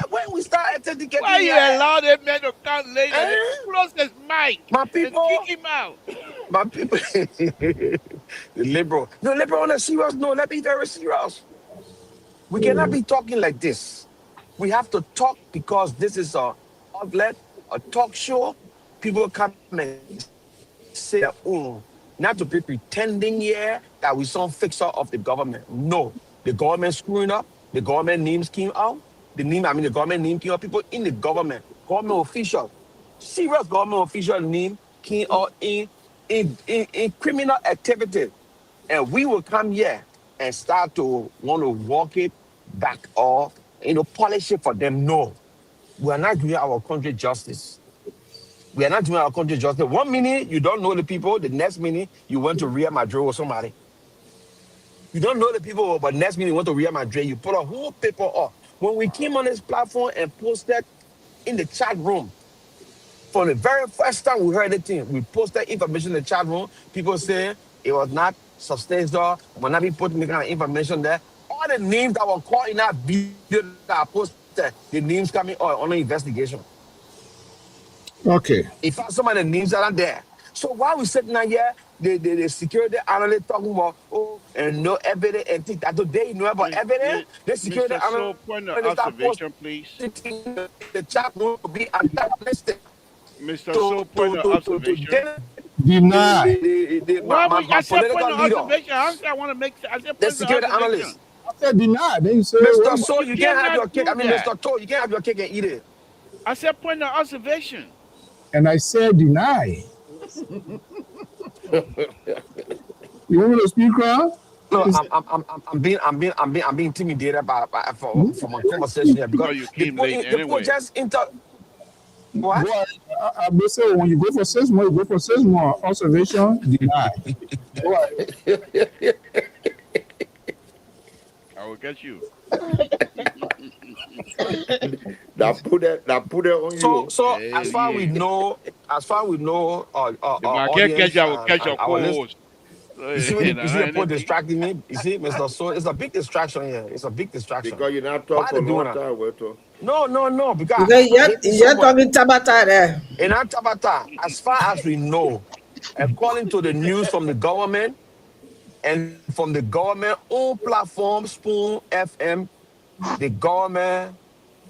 when we start Why authenticating, you allow that man to come later? They eh? close his mic My and kick people, him out. my people, the liberal. No, liberal on a serious. No, let me be very serious. We cannot be talking like this. We have to talk because this is a outlet, a talk show. People come and say their own, not to be pretending here that we some fixer of the government. No, the government screwing up, the government names came out, the government name came out, people in the government officials, serious government official name came out in criminal activity. And we will come here and start to want to walk it back or, polish it for them. No, we are not doing our country justice. We are not doing our country justice. 1 minute you don't know the people, the next minute you went to Real Madrid or somebody. You don't know the people, but next minute you went to Real Madrid, you put a whole paper up. When we came on this platform and posted in the chat room, from the very first time we heard the thing, we posted information in the chat room. People say it was not substantial, will not be putting the kind of information there. All the names that were called in that video that I posted, the names coming on the investigation. Okay. In fact, some of the names are not there. So while we sitting out here, the security analyst talking about and no evidence and things that they know about evidence. The security Mr. So, point of observation, please. The chat room to be antagonistic. Mr. So, point of observation. Deny. I said point of observation. I want to make. I said the security analyst. I said deny. Then you say, Mr. So, you can't have your cake. Mr. To, you can't have your cake and eat it. I said point of observation. And I said deny. You want me to speak, Crown? No, I'm being intimidated from a conversation here because you came late anyway. What? Boy, I may say when you go for 6 months, you go for 6 months. Observation, deny. I will get you. That put it on you. So as far as we know, I can't catch your co-host. You see the point distracting me? You see, Mr. So, it's a big distraction here. It's a big distraction. Because you're not talking for a long time, Weto. No, because you're talking Tabata there. In our Tabata, as far as we know, according to the news from the government and from the government own platform, Spoon FM, the government,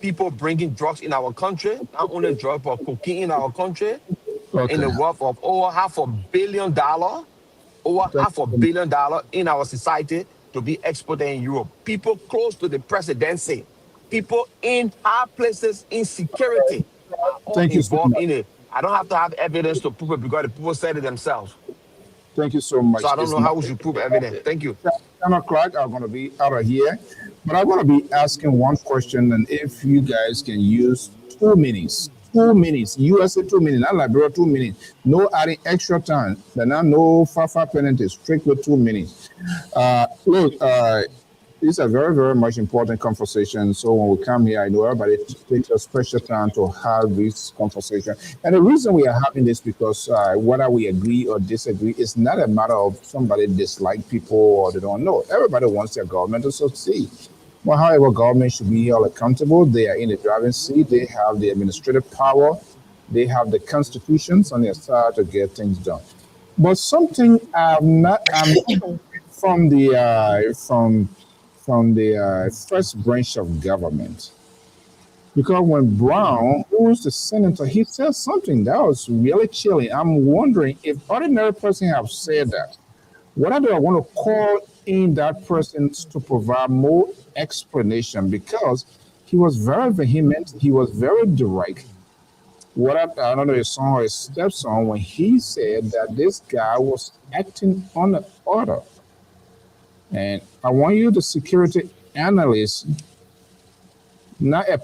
people bringing drugs in our country, not only drugs, but cocaine in our country, in the worth of over $500 million. Over $500 million in our society to be exported in Europe. People close to the presidency, people in high places in security are all involved in it. I don't have to have evidence to prove it because the people said it themselves. Thank you so much. So I don't know how we should prove evidence. Thank you. 10 o'clock, I'm going to be out of here. But I'm going to be asking one question, and if you guys can use 2 minutes. 2 minutes. USA 2 minutes, not Liberia 2 minutes. No adding extra time. Then no far penalty. Strict with 2 minutes. Look, it's a very, very much important conversation. So when we come here, I know everybody takes a special time to have this conversation. And the reason we are having this because whether we agree or disagree, it's not a matter of somebody dislike people or they don't know. Everybody wants their government to succeed. Well, however, government should be held accountable. They are in the driving seat. They have the administrative power. They have the constitutions on their side to get things done. But something I'm not from the first branch of government. Because when Brown, who was the senator, he said something that was really chilling. I'm wondering if ordinary person have said that. What do I want to call in that person to provide more explanation? Because he was very vehement, he was very direct. I don't know his son or his stepson when he said that this guy was acting on an order. And I want you, the security analyst, not a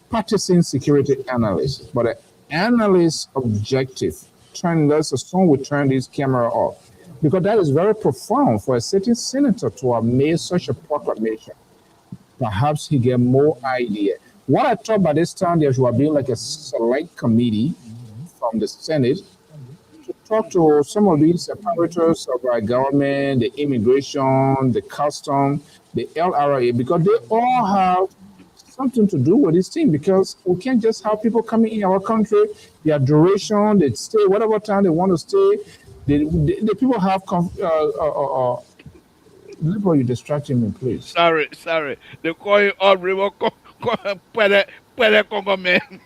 partisan security analyst, but an analyst objective. Let's assume we turn this camera off. Because that is very profound for a sitting senator to have made such a proclamation. Perhaps he get more idea. What I thought by this time there should have been like a select committee from the Senate to talk to some of these apparatus of our government, the immigration, the custom, the LRA, because they all have something to do with this thing. Because we can't just have people coming in our country, their duration, they stay whatever time they want to stay. The people have Liberal, you distracting me, please. Sorry. They call you all river puede Congo man.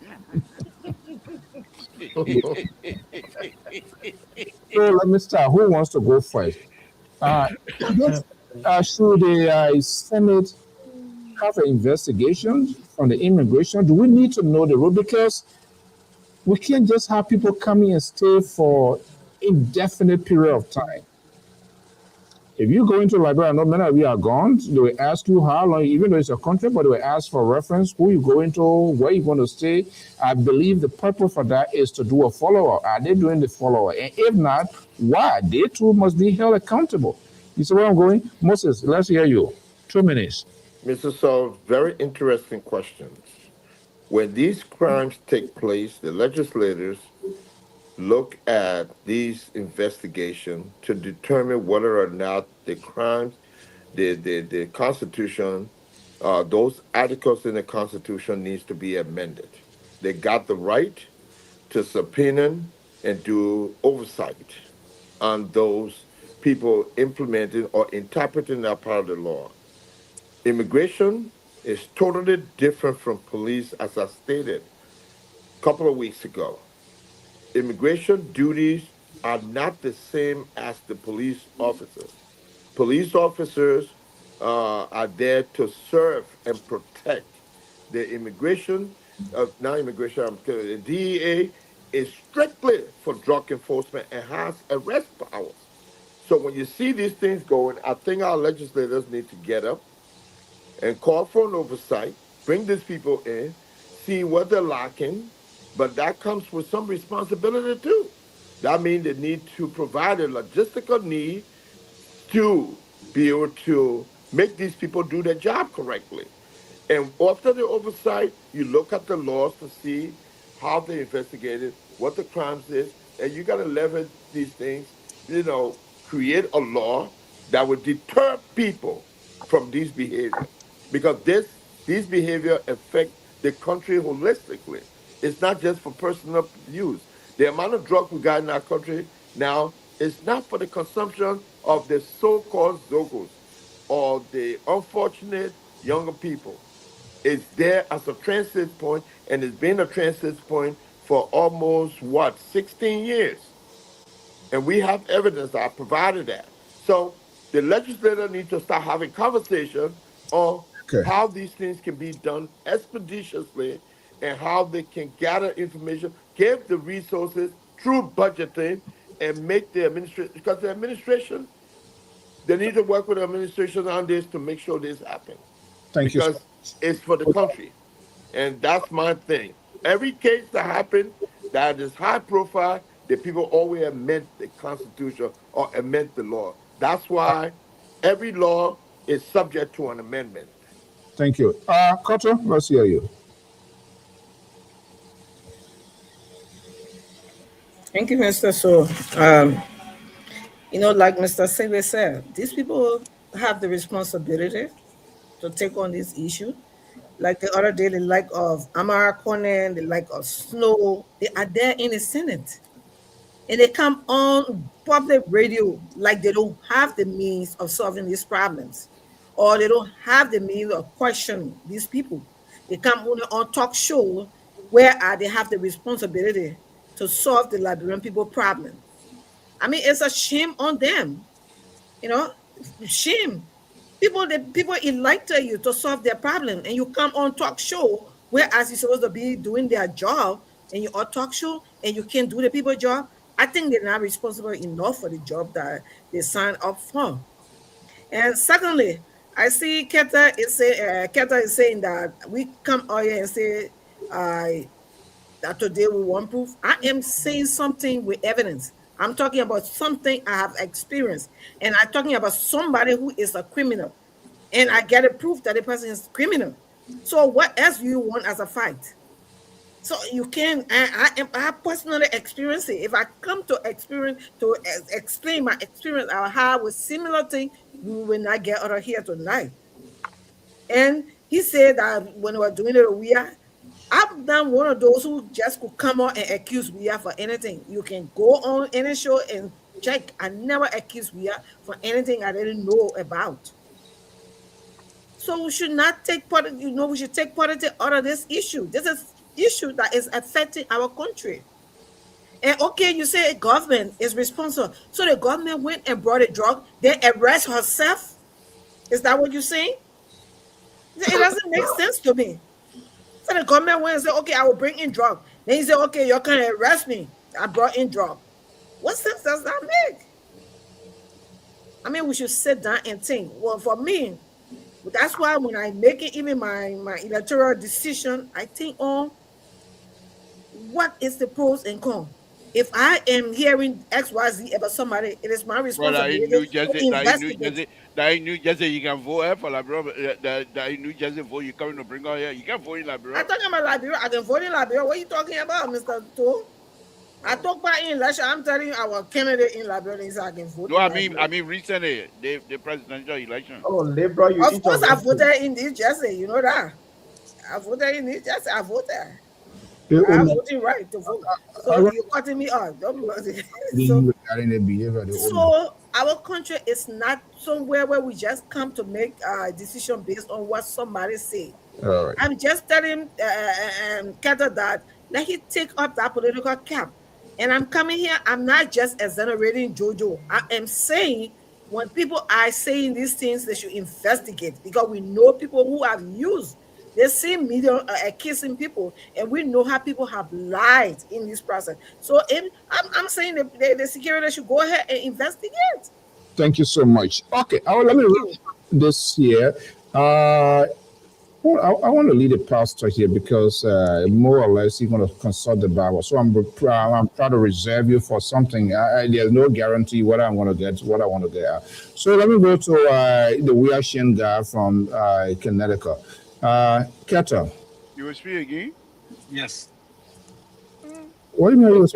So let me start. Who wants to go first? Should the Senate have an investigation on the immigration? Do we need to know the rule? Because we can't just have people coming and stay for indefinite period of time. If you go into Liberia, I know many of you are gone. They will ask you how long, even though it's a country, but they will ask for reference, who you going to, where you going to stay. I believe the purpose for that is to do a follow-up. Are they doing the follow-up? And if not, why? They too must be held accountable. You see where I'm going? Moses, let's hear you. 2 minutes. Mr. Salt, very interesting questions. When these crimes take place, the legislators look at these investigations to determine whether or not the crimes, the Constitution, those articles in the Constitution needs to be amended. They got the right to subpoena and do oversight on those people implementing or interpreting that part of the law. Immigration is totally different from police, as I stated a couple of weeks ago. Immigration duties are not the same as the police officers. Police officers are there to serve and protect. The immigration, not immigration, the DEA is strictly for drug enforcement and has arrest powers. So when you see these things going, I think our legislators need to get up and call for an oversight, bring these people in, see what they're lacking, but that comes with some responsibility too. That means they need to provide a logistical need to be able to make these people do their job correctly. And after the oversight, you look at the laws to see how they investigated, what the crimes is, and you got to leverage these things, create a law that would deter people from these behavior. Because these behavior affect the country holistically. It's not just for personal use. The amount of drug we got in our country now is not for the consumption of the so-called Zogos or the unfortunate younger people. It's there as a transit point, and it's been a transit point for almost 16 years. And we have evidence that I provided that. So the legislator needs to start having conversation on Okay. how these things can be done expeditiously and how they can gather information, give the resources through budgeting, and make the administration, because the administration, they need to work with the administration on this to make sure this happens, Thank you so because it's for the country. And that's my thing. Every case that happened that is high profile, the people always amend the Constitution or amend the law. That's why every law is subject to an amendment. Thank you. Carter, let's hear you. Thank you, Mr. So, like Mr. Sewe said, these people have the responsibility to take on this issue. Like the other day, the like of Amara Conan, the like of Snow, they are there in the Senate. And they come on public radio like they don't have the means of solving these problems, or they don't have the means of questioning these people. They come on talk show where they have the responsibility to solve the Liberian people problem. I mean, it's a shame on them, you know, shame. The people elected you to solve their problem, and you come on talk show whereas you're supposed to be doing their job, and you on talk show and you can't do the people job. I think they're not responsible enough for the job that they signed up for. And secondly, I see Keta is saying that we come out here and say that today we want proof. I am saying something with evidence. I'm talking about something I have experienced, and I'm talking about somebody who is a criminal, and I get a proof that the person is criminal. So what else do you want as a fight? So you can. I personally experience it. If I come to experience to explain my experience, I have with similar thing, we will not get out of here tonight. And he said that when we were doing it, I'm not one of those who just could come on and accuse Ria for anything. You can go on any show and check. I never accuse Ria for anything I didn't know about. So we should not take part. We should take politics out of this issue. This is issue that is affecting our country. And okay, you say government is responsible. So the government went and brought a drug. They arrest herself. Is that what you're saying? It doesn't make sense to me. So the government went and said, okay, I will bring in drug. Then he said, okay, you're going to arrest me. I brought in drug. What sense does that make? I mean, we should sit down and think. Well, for me, that's why when I make it, even my electoral decision, I think on what is the pros and cons. If I am hearing XYZ about somebody, it is my Brother, responsibility to In New investigate. Jersey, that in New Jersey, you can vote for Liberia. That in New Jersey vote, you coming to bring out here. You can vote in I'm Liberia. talking about Liberia. I can vote in Liberia. What are you talking about, Mr. Toe? I talk about in election. I'm telling you, our candidate in Liberia is I can vote No, in I Liberia. mean recently, the presidential election. Oh, liberal, you Of course, I interesting. voted in New Jersey. You know that. I voted in New Jersey. I voted. Hey, I have Oma, voting right to vote. I So want you're cutting me off. Don't be so you regarding the behavior of the Oma. so our country is not somewhere where we just come to make a decision based on what somebody say. All right. I'm just telling Kata that let he take up that political cap. And I'm coming here, I'm not just exonerating Jojo. I am saying when people are saying these things, they should investigate because we know people who have used the same media kissing people, and we know how people have lied in this process. So I'm saying the security should go ahead and investigate. Thank you so much. Okay, let me Thank wrap you. this here. Uh, well, I want to lead a pastor here because more or less you're going to consult the Bible. So I'm trying to reserve you for something. There's no guarantee what I want to get, what I want to get. So let me go to the Weashian guy from Connecticut. Keta, You will speak again? Yes. what do you mean?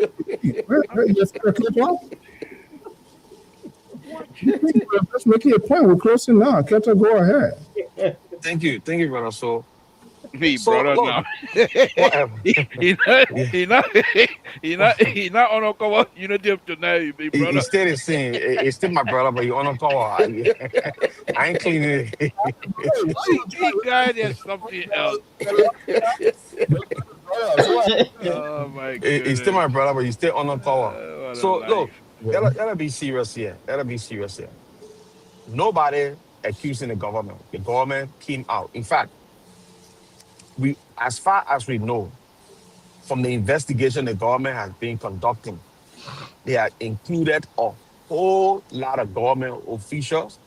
Yes, Keta? Let's make it a point. We're closing now. Keta, go ahead. Thank you, brother. Me, So brother, look, now. whatever. he not, Yeah. he not, he not on a cover. You know, them tonight, me, He brother. still the same. It's still my brother, but you on a call. I ain't cleaning it. He got there something else. Oh my It's still goodness. my brother, but you still on a call. What a So look, life. gotta be serious here. Gotta be serious here. Nobody accusing the government. The government came out. In fact, as far as we know, from the investigation the government has been conducting, they have included a whole lot of government officials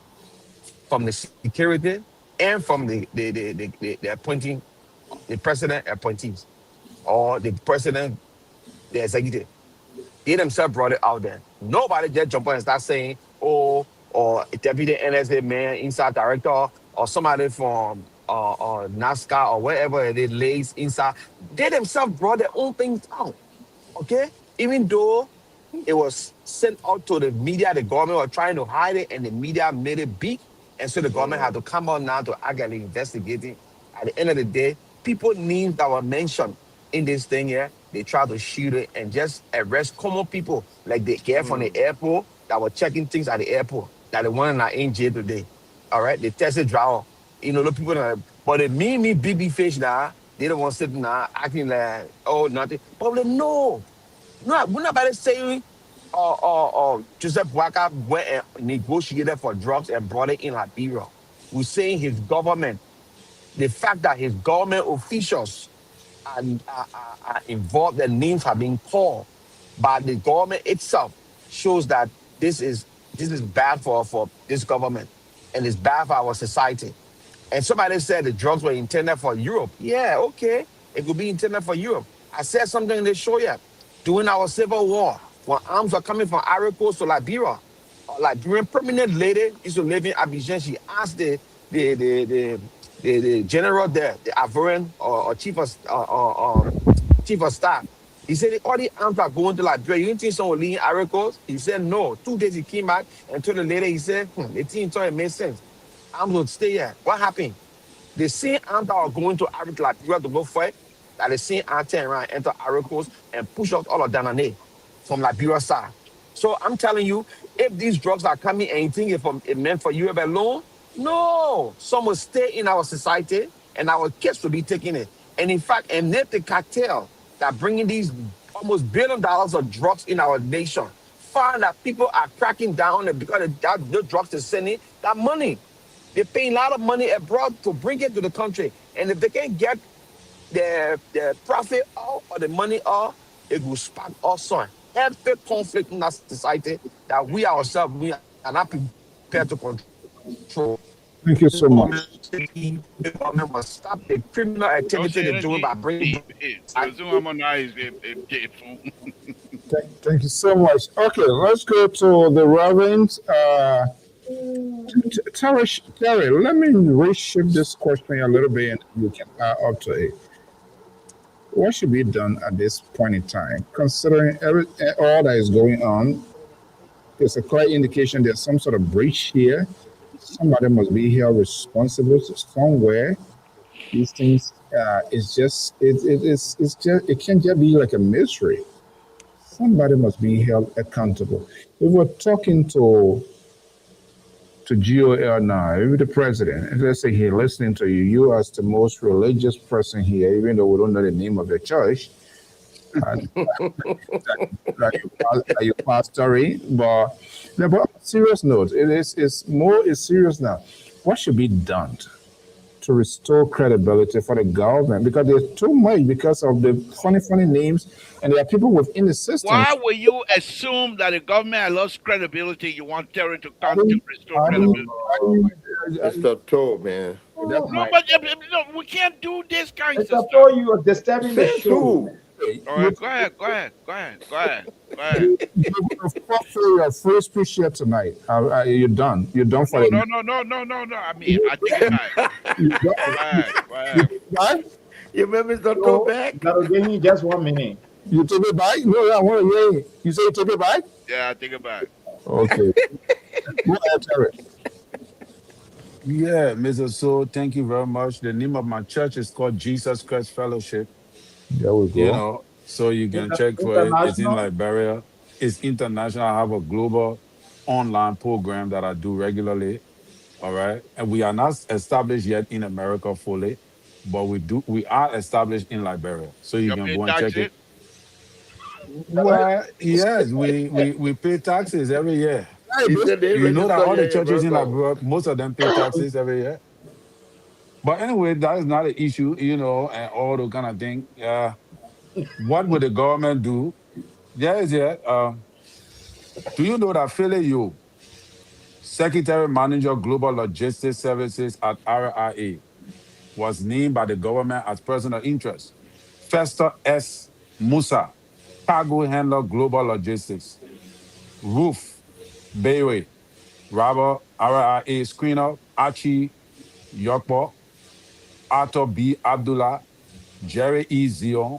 from the security and from the appointing the president appointees or the president, the executive. They themselves brought it out there. Nobody just jump on and start saying, oh, or a deputy NSA man, inside director, or somebody from NASCAR or wherever it lays inside. They themselves brought their own things out. Okay? Even though it was sent out to the media, the government was trying to hide it, and the media made it big. And so the government had to come out now to actually investigate it. At the end of the day, people names that were mentioned in this thing here, they tried to shoot it and just arrest common people like the guy from the airport that were checking things at the airport, that the one that in jail today. All right, the taxi driver. You know, the people that, but the me, big fish now, they don't want to sit now acting like, oh, nothing. But we know. No, we're not about to say Joseph Waka went and negotiated for drugs and brought it in Liberia. We're saying his government, the fact that his government officials are involved, their names have been called by the government itself, shows that this is bad for this government and it's bad for our society. And somebody said the drugs were intended for Europe. Yeah, okay. It could be intended for Europe. I said something in the show yet. During our civil war, when arms were coming from Ivory Coast to Liberia, a Liberian permanent lady used to live in Abidjan. She asked the general there, the Ivorian or chief of staff. He said, all the arms are going to Liberia. You didn't think someone leaving Ivory Coast? He said, no. 2 days he came back and told the lady, he said, the team thought it made sense. Arms would stay here. What happened? The same ant that are going to Africa Liberia to go fight, that the same ant turn around, enter Ivory Coast and push out all of Danane from Liberia side. So I'm telling you, if these drugs are coming and you think it meant for Europe alone, no. Some will stay in our society and our kids will be taking it. And in fact, and if the cartel that bringing these almost $1 billion of drugs in our nation, find that people are cracking down on it because the drugs are sending that money. They're paying a lot of money abroad to bring it to the country. And if they can't get the profit or the money it will spark also heavy conflict in our society that we ourselves we are not prepared to control. Thank you so much. The government must stop the criminal Don't activity say they're doing by anything. bringing Hey, drugs hey, to the Zoom harmonize Thank you so much. Okay, let's go to the Reverend. Terry, let me reshape this question a little bit and you can add up to it. What should be done at this point in time, considering all that is going on? There's a clear indication there's some sort of breach here. Somebody must be held responsible somewhere. These things, it's just, it can't just be like a mystery. Somebody must be held accountable. We were talking to GOL now, even the president, and let's say he's listening to you, you as the most religious person here, even though we don't know the name of the church, and that you pastoring, but on a serious note, it's serious now. What should be done to restore credibility for the government? Because there's too much because of the funny names, and there are people within the system. Why will you assume that the government has lost credibility? You want Terry to I come to didn't, restore I Oh, credibility? didn't, I didn't, it's the toe, man. that's No, my. but no, we can't do this kinds of Mr. stuff. Paul, you are disturbing the Says show. who? All You right, go ahead, go ahead, go ahead, go ahead, go ahead. You're going to fulfill your free speech here tonight. You're done. You're done for No, the no, no, no, no, no, no. I mean, I take it back. You're done. Go ahead, go You ahead. take it back? You remember Mr. Toe So, back? that'll give me just 1 minute. You take it back? No, I want to hear you. You say you take it back? Yeah, I take it back. Okay. Go ahead, Terry. Yeah, Mr. So, thank you very much. The name of my church is called Jesus Christ Fellowship. There we You go. know, so you can check for it. It's in International. Liberia. It's international. I have a global online program that I do regularly. All right. And we are not established yet in America fully, but we are established in Liberia. So you You can pay go and check taxes? it. Well, yes, we pay taxes every year. Hey, He bro. said they You know that register all here the in churches in America. Liberia, most of them pay taxes every year. But anyway, that is not an issue, and all the kind of thing. What would the government do? Yes, yeah. Do you know that Philly you, Secretary Manager Global Logistics Services at RIA, was named by the government as person of interest? Fester S. Musa, Cargo Handler Global Logistics. Ruth Bayway, Robert RIA Screener, Archie Yokpo, Arthur B. Abdullah, Jerry E. Zion,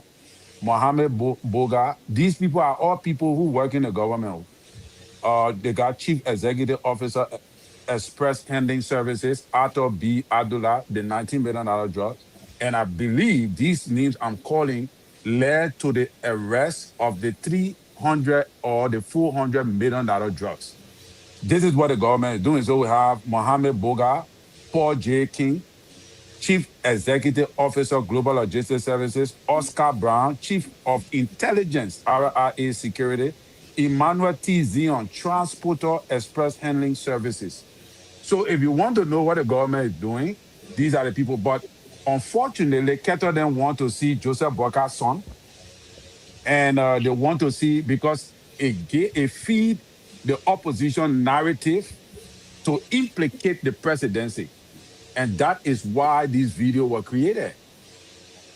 Mohammed Boga. These people are all people who work in the government. They got Chief Executive Officer, Express Handling Services, Arthur B. Abdullah, the $19 million drug. And I believe these names I'm calling led to the arrest of the 300 or the $400 million drugs. This is what the government is doing. So we have Mohammed Boga, Paul J. King, Chief Executive Officer, Global Logistics Services, Oscar Brown, Chief of Intelligence, RIA Security, Emmanuel T. Zion, Transporter Express Handling Services. So if you want to know what the government is doing, these are the people. But unfortunately, Keto them want to see Joseph Boaka's son, and they want to see because it feed the opposition narrative to implicate the presidency. And that is why these videos were created.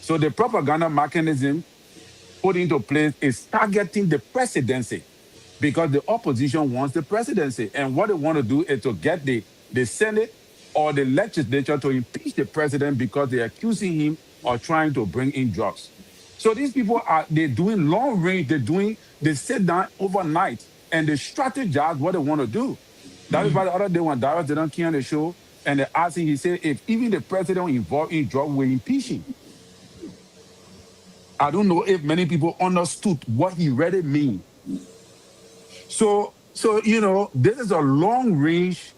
So the propaganda mechanism put into place is targeting the presidency because the opposition wants the presidency. And what they want to do is to get the Senate or the legislature to impeach the president because they're accusing him of trying to bring in drugs. So these people they're doing long range, they sit down overnight and they strategize what they want to do. That is why the other day when Darius didn't came on the show and they asked him, he said, if even the president involved in drug, we impeach him. I don't know if many people understood what he really mean. So this is a long range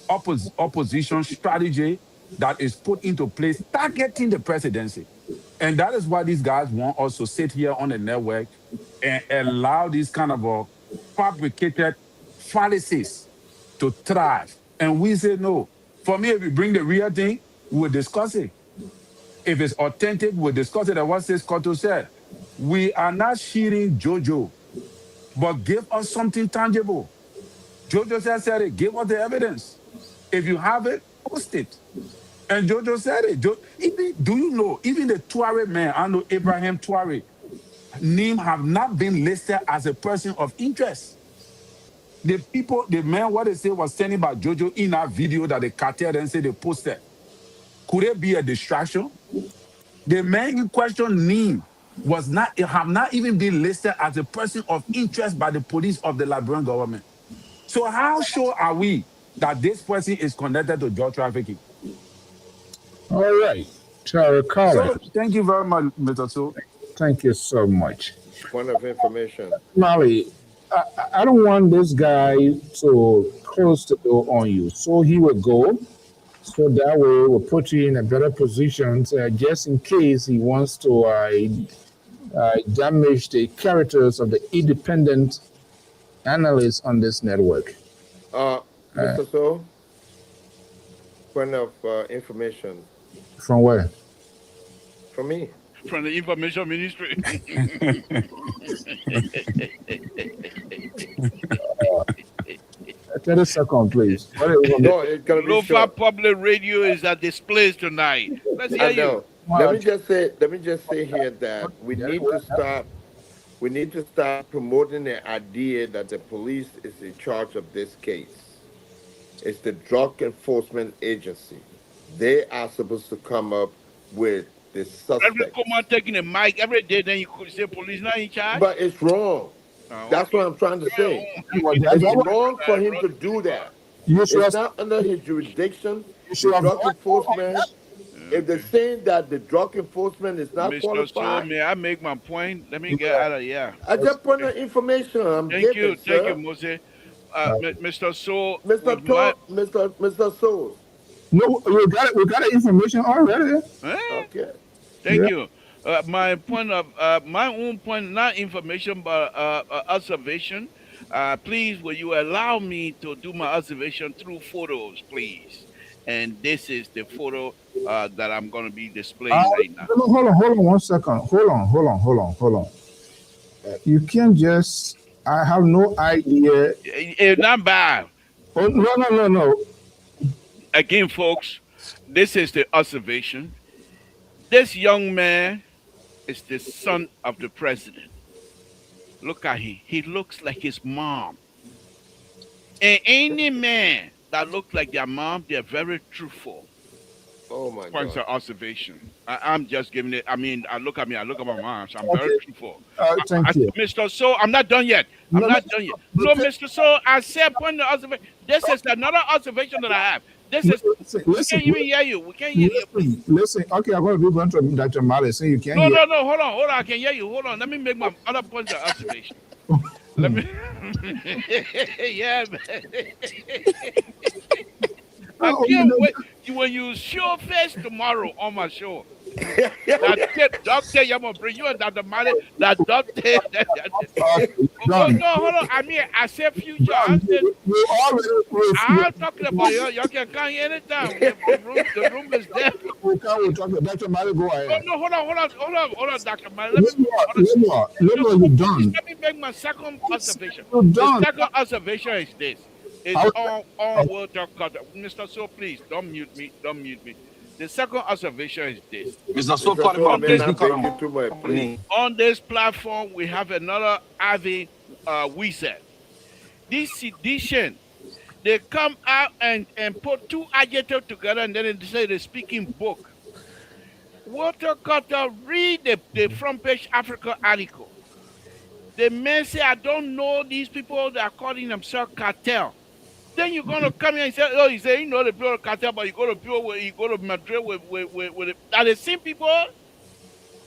opposition strategy that is put into place targeting the presidency. And that is why these guys want us to sit here on the network and allow these kind of fabricated fallacies to thrive. And we say no. For me, if you bring the real thing, we'll discuss it. If it's authentic, we'll discuss it. And what says Cotto said, we are not shooting Jojo, but give us something tangible. Jojo said it, give us the evidence. If you have it, post it. And Jojo said it. Even, do you know, even the Tuareg man, I know Abraham Tuareg, name have not been listed as a person of interest. The people, the man, what they say was standing by Jojo in that video that the cartel then say they posted. Could it be a distraction? The man in question name was not, it have not even been listed as a person of interest by the police of the Liberian government. So how sure are we that this person is connected to drug trafficking? All right. Tara Collins. So thank you very much, Mr. So. Thank you so much. Point of information. Molly, I don't want this guy to close the door on you. So he will go. So that way we'll put you in a better position just in case he wants to damage the characters of the independent analysts on this network. Mr. So, point of information. From where? From me. From the information ministry. 30 seconds, please. No, it's gonna be Lofa short. Public Radio is at this place tonight. Let's hear you. Let me just say here that we need to start promoting the idea that the police is in charge of this case. It's the Drug Enforcement Agency. They are supposed to come up with the suspect. Every command taking a mic every day, then you could say police not in charge. But it's wrong. That's what I'm trying to say. It's wrong for him to do that. It's not under his jurisdiction. The drug enforcement. If they're saying that the drug enforcement is not Mr. qualified, So, may I make my point? Let me get out of here. I just put the information I'm Thank giving, you, sir. Moses. Mr. So, Mr. Souls. No, we got the information already. Okay. Thank you. My own point, not information, but observation. Please, will you allow me to do my observation through photos, please? And this is the photo that I'm going to be displaying right now. Hold on 1 second. Hold on. You can't just. I have no idea. It's not bad. Oh, no. Again, folks, this is the observation. This young man is the son of the president. Look at him. He looks like his mom. And any man that looks like their mom, they're very truthful. Oh my Points God. of observation. I'm just giving it. I mean, I look at my mom. So I'm very truthful. Thank you. Mr. So, I'm not done yet. I'm not done yet. So, Mr. So, I said point of observation. This is another observation that I have. This is. We can't even hear you. We can't hear you. Listen. Okay, I'm going to be going to Dr. Mali saying you can't No, hear. no. Hold on. I can hear you. Hold on. Let me make my other point of observation. Let me. Yeah, man. I can't wait when you show face tomorrow on my show. That doctor, I'm gonna bring you and Dr. Mali. That doctor. No, hold on. I mean, I said future. I'm talking about you. You can come anytime. The room is there. We can't talk to Dr. Mali. Go ahead. No, hold on, Dr. Mali. Let me make my second observation. The second observation is this. It's on water cutter. Mr. So, please don't mute me. The second observation is this. Mr. So, on this platform, we have another Ivy Wizard. This sedition, they come out and put two adjectives together and then they say they're speaking book. Walter Cutter, read the front page Africa article. The man say, I don't know these people that are calling themselves cartel. Then you're gonna come here and say, oh, you say you know the build cartel, but you go to Madrid with are the same people.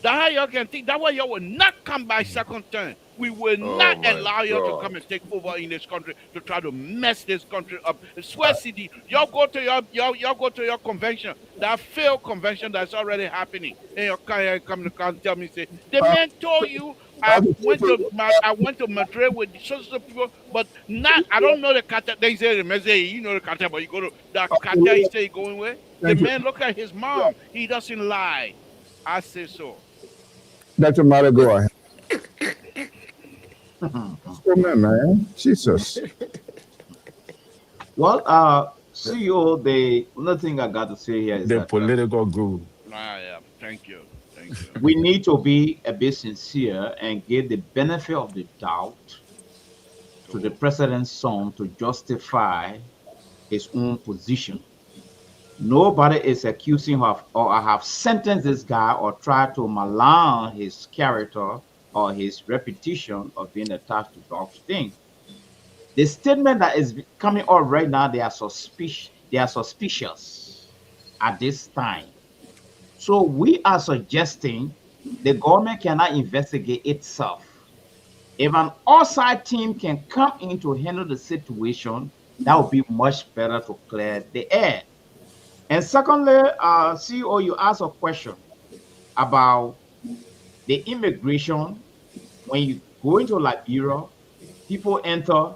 That's how y'all can think. That's why y'all will not come by second turn. We will not allow you to come and take over in this country to try to mess this country up. Swear City, y'all go to your convention, that failed convention that's already happening. And you come to tell me say the man told you I went to Madrid with social people, but not. I don't know the cartel. They say the message. You know the cartel, but you go to the cartel. He say he going with the Thank you. man. Look at his mom. He doesn't lie. I say so. Dr. Mara, go ahead. Oh, man. Jesus. Well, CEO, the another thing I got to say here is The that political guru. Yeah. Thank you. we need to be a bit sincere and give the benefit of the doubt to the president's son to justify his own position. Nobody is accusing him of, or I have sentenced this guy or tried to malign his character or his reputation of being attached to drugs thing. The statement that is coming out right now, they are suspicious. They are suspicious at this time. So we are suggesting the government cannot investigate itself. If an outside team can come in to handle the situation, that would be much better to clear the air. And secondly, CEO, you asked a question about the immigration. When you go into Liberia, people enter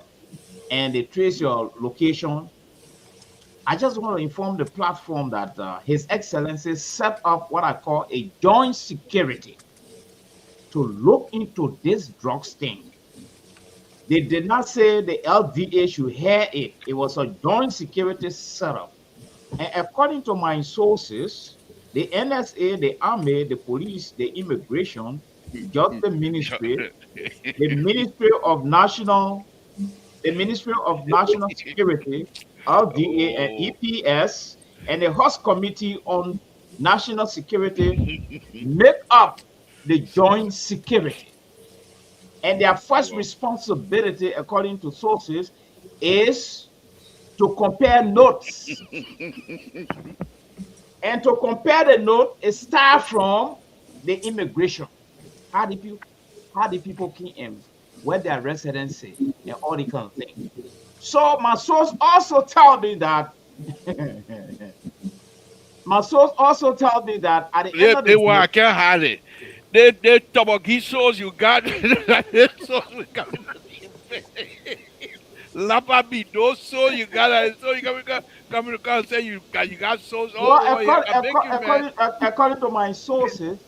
and they trace your location. I just want to inform the platform that His Excellency set up what I call a joint security to look into this drugs thing. They did not say the LDA should hear it. It was a joint security setup. And according to my sources, the NSA, the army, the police, the immigration, the justice ministry, the Ministry of National Security, LDA and EPS, and the host committee on national security make up the joint security. And their first responsibility, according to sources, is to compare notes. And to compare the note, it starts from the immigration. How do people key in, where their residency, and all the kind of thing. So my source also tell me that at the end of the day, I can't hide it. They tobogisos you got. Sauce we got. Lapa bidoso you got. So you got come to come say you got sauce all over here. according to my sources,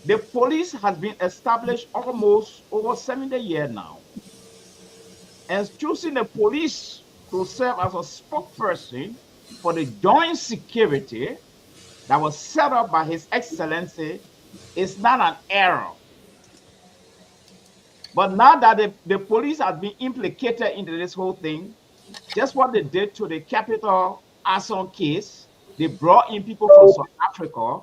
the police has been established almost over 70 years now. And choosing the police to serve as a spokesperson for the joint security that was set up by His Excellency is not an error. But now that the police has been implicated into this whole thing, just what they did to the capital arson case, they brought in people from South Africa.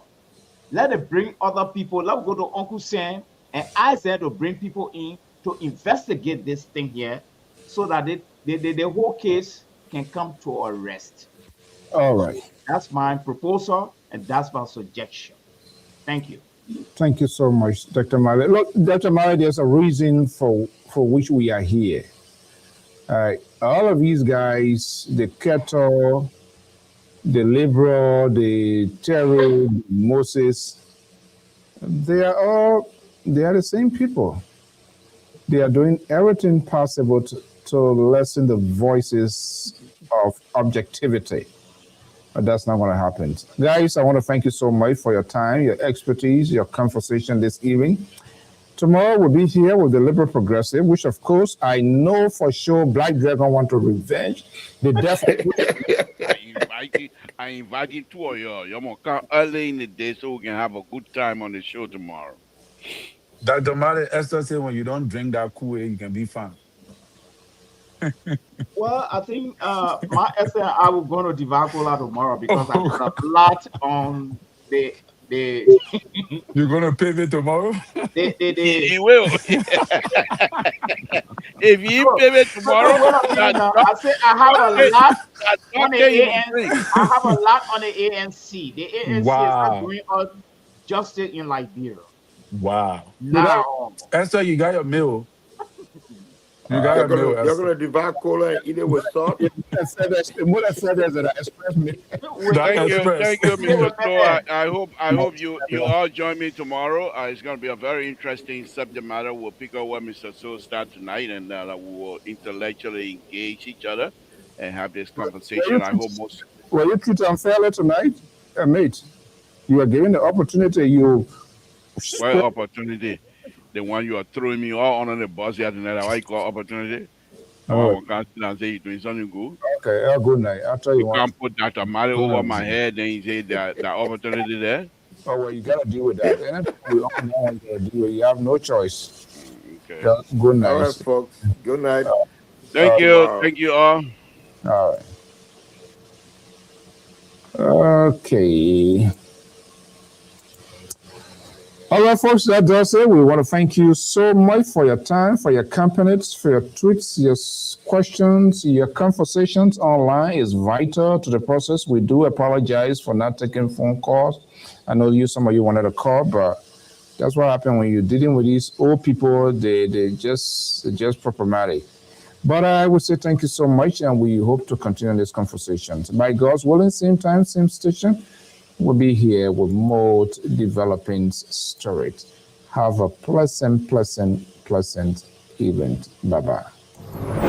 Let it bring other people. Let's go to Uncle Sam and ask them to bring people in to investigate this thing here so that the whole case can come to a rest. All right. That's my proposal and that's my suggestion. Thank you. Thank you so much, Dr. Mara. Look, Dr. Mara, there's a reason for which we are here. All of these guys, the Keto, the Liberal, the Terry, Moses, they are the same people. They are doing everything possible to lessen the voices of objectivity. But that's not going to happen. Guys, I want to thank you so much for your time, your expertise, your conversation this evening. Tomorrow we'll be here with the Liberal Progressive, which of course I know for sure Black Dragon want to revenge. They definitely. I invite two of you. You're going to come early in the day so we can have a good time on the show tomorrow. Dr. Mara, Esther said when you don't drink that Kool-Aid, you can be fine. Well, I think my essay I will go to Divacola tomorrow because I got a lot on the You're gonna pivot tomorrow? He will. If you pivot tomorrow, I say I have a lot on the ANC. I have a lot on the ANC. The ANC is not going on justice in Liberia. Wow. Now, Esther, you got your meal. You gotta know You're us. gonna divide cola and eat it with salt. Express me. The express. Thank you, Mr. Toe. Amen. I hope you all join me tomorrow. It's going to be a very interesting subject matter. We'll pick up where Mr. So start tonight, and we will intellectually engage each other and have this conversation. I hope most. Were you treated unfairly tonight, mate? You were given the opportunity. You What opportunity? The one you are throwing me all under the bus here tonight. Why you call opportunity? I Oh, want to come and say you're doing something good. okay. Good night. I'll tell you You what. can't put Dr. Mario over my head, then you say that opportunity there. Oh well, you gotta deal with that. And we all know you gotta deal with. You have no choice. Okay. Good night. All right, folks. Good night. Thank you. Tomorrow. Thank you all. All right. Okay. All right, folks, that does it. We want to thank you so much for your time, for your company, for your tweets, your questions, your conversations online is vital to the process. We do apologize for not taking phone calls. I know some of you wanted a call, but that's what happened when you're dealing with these old people. They're just problematic. But I would say thank you so much, and we hope to continue this conversation. By God's willing, same time, same station. We'll be here with more developing stories. Have a pleasant evening. Bye-bye.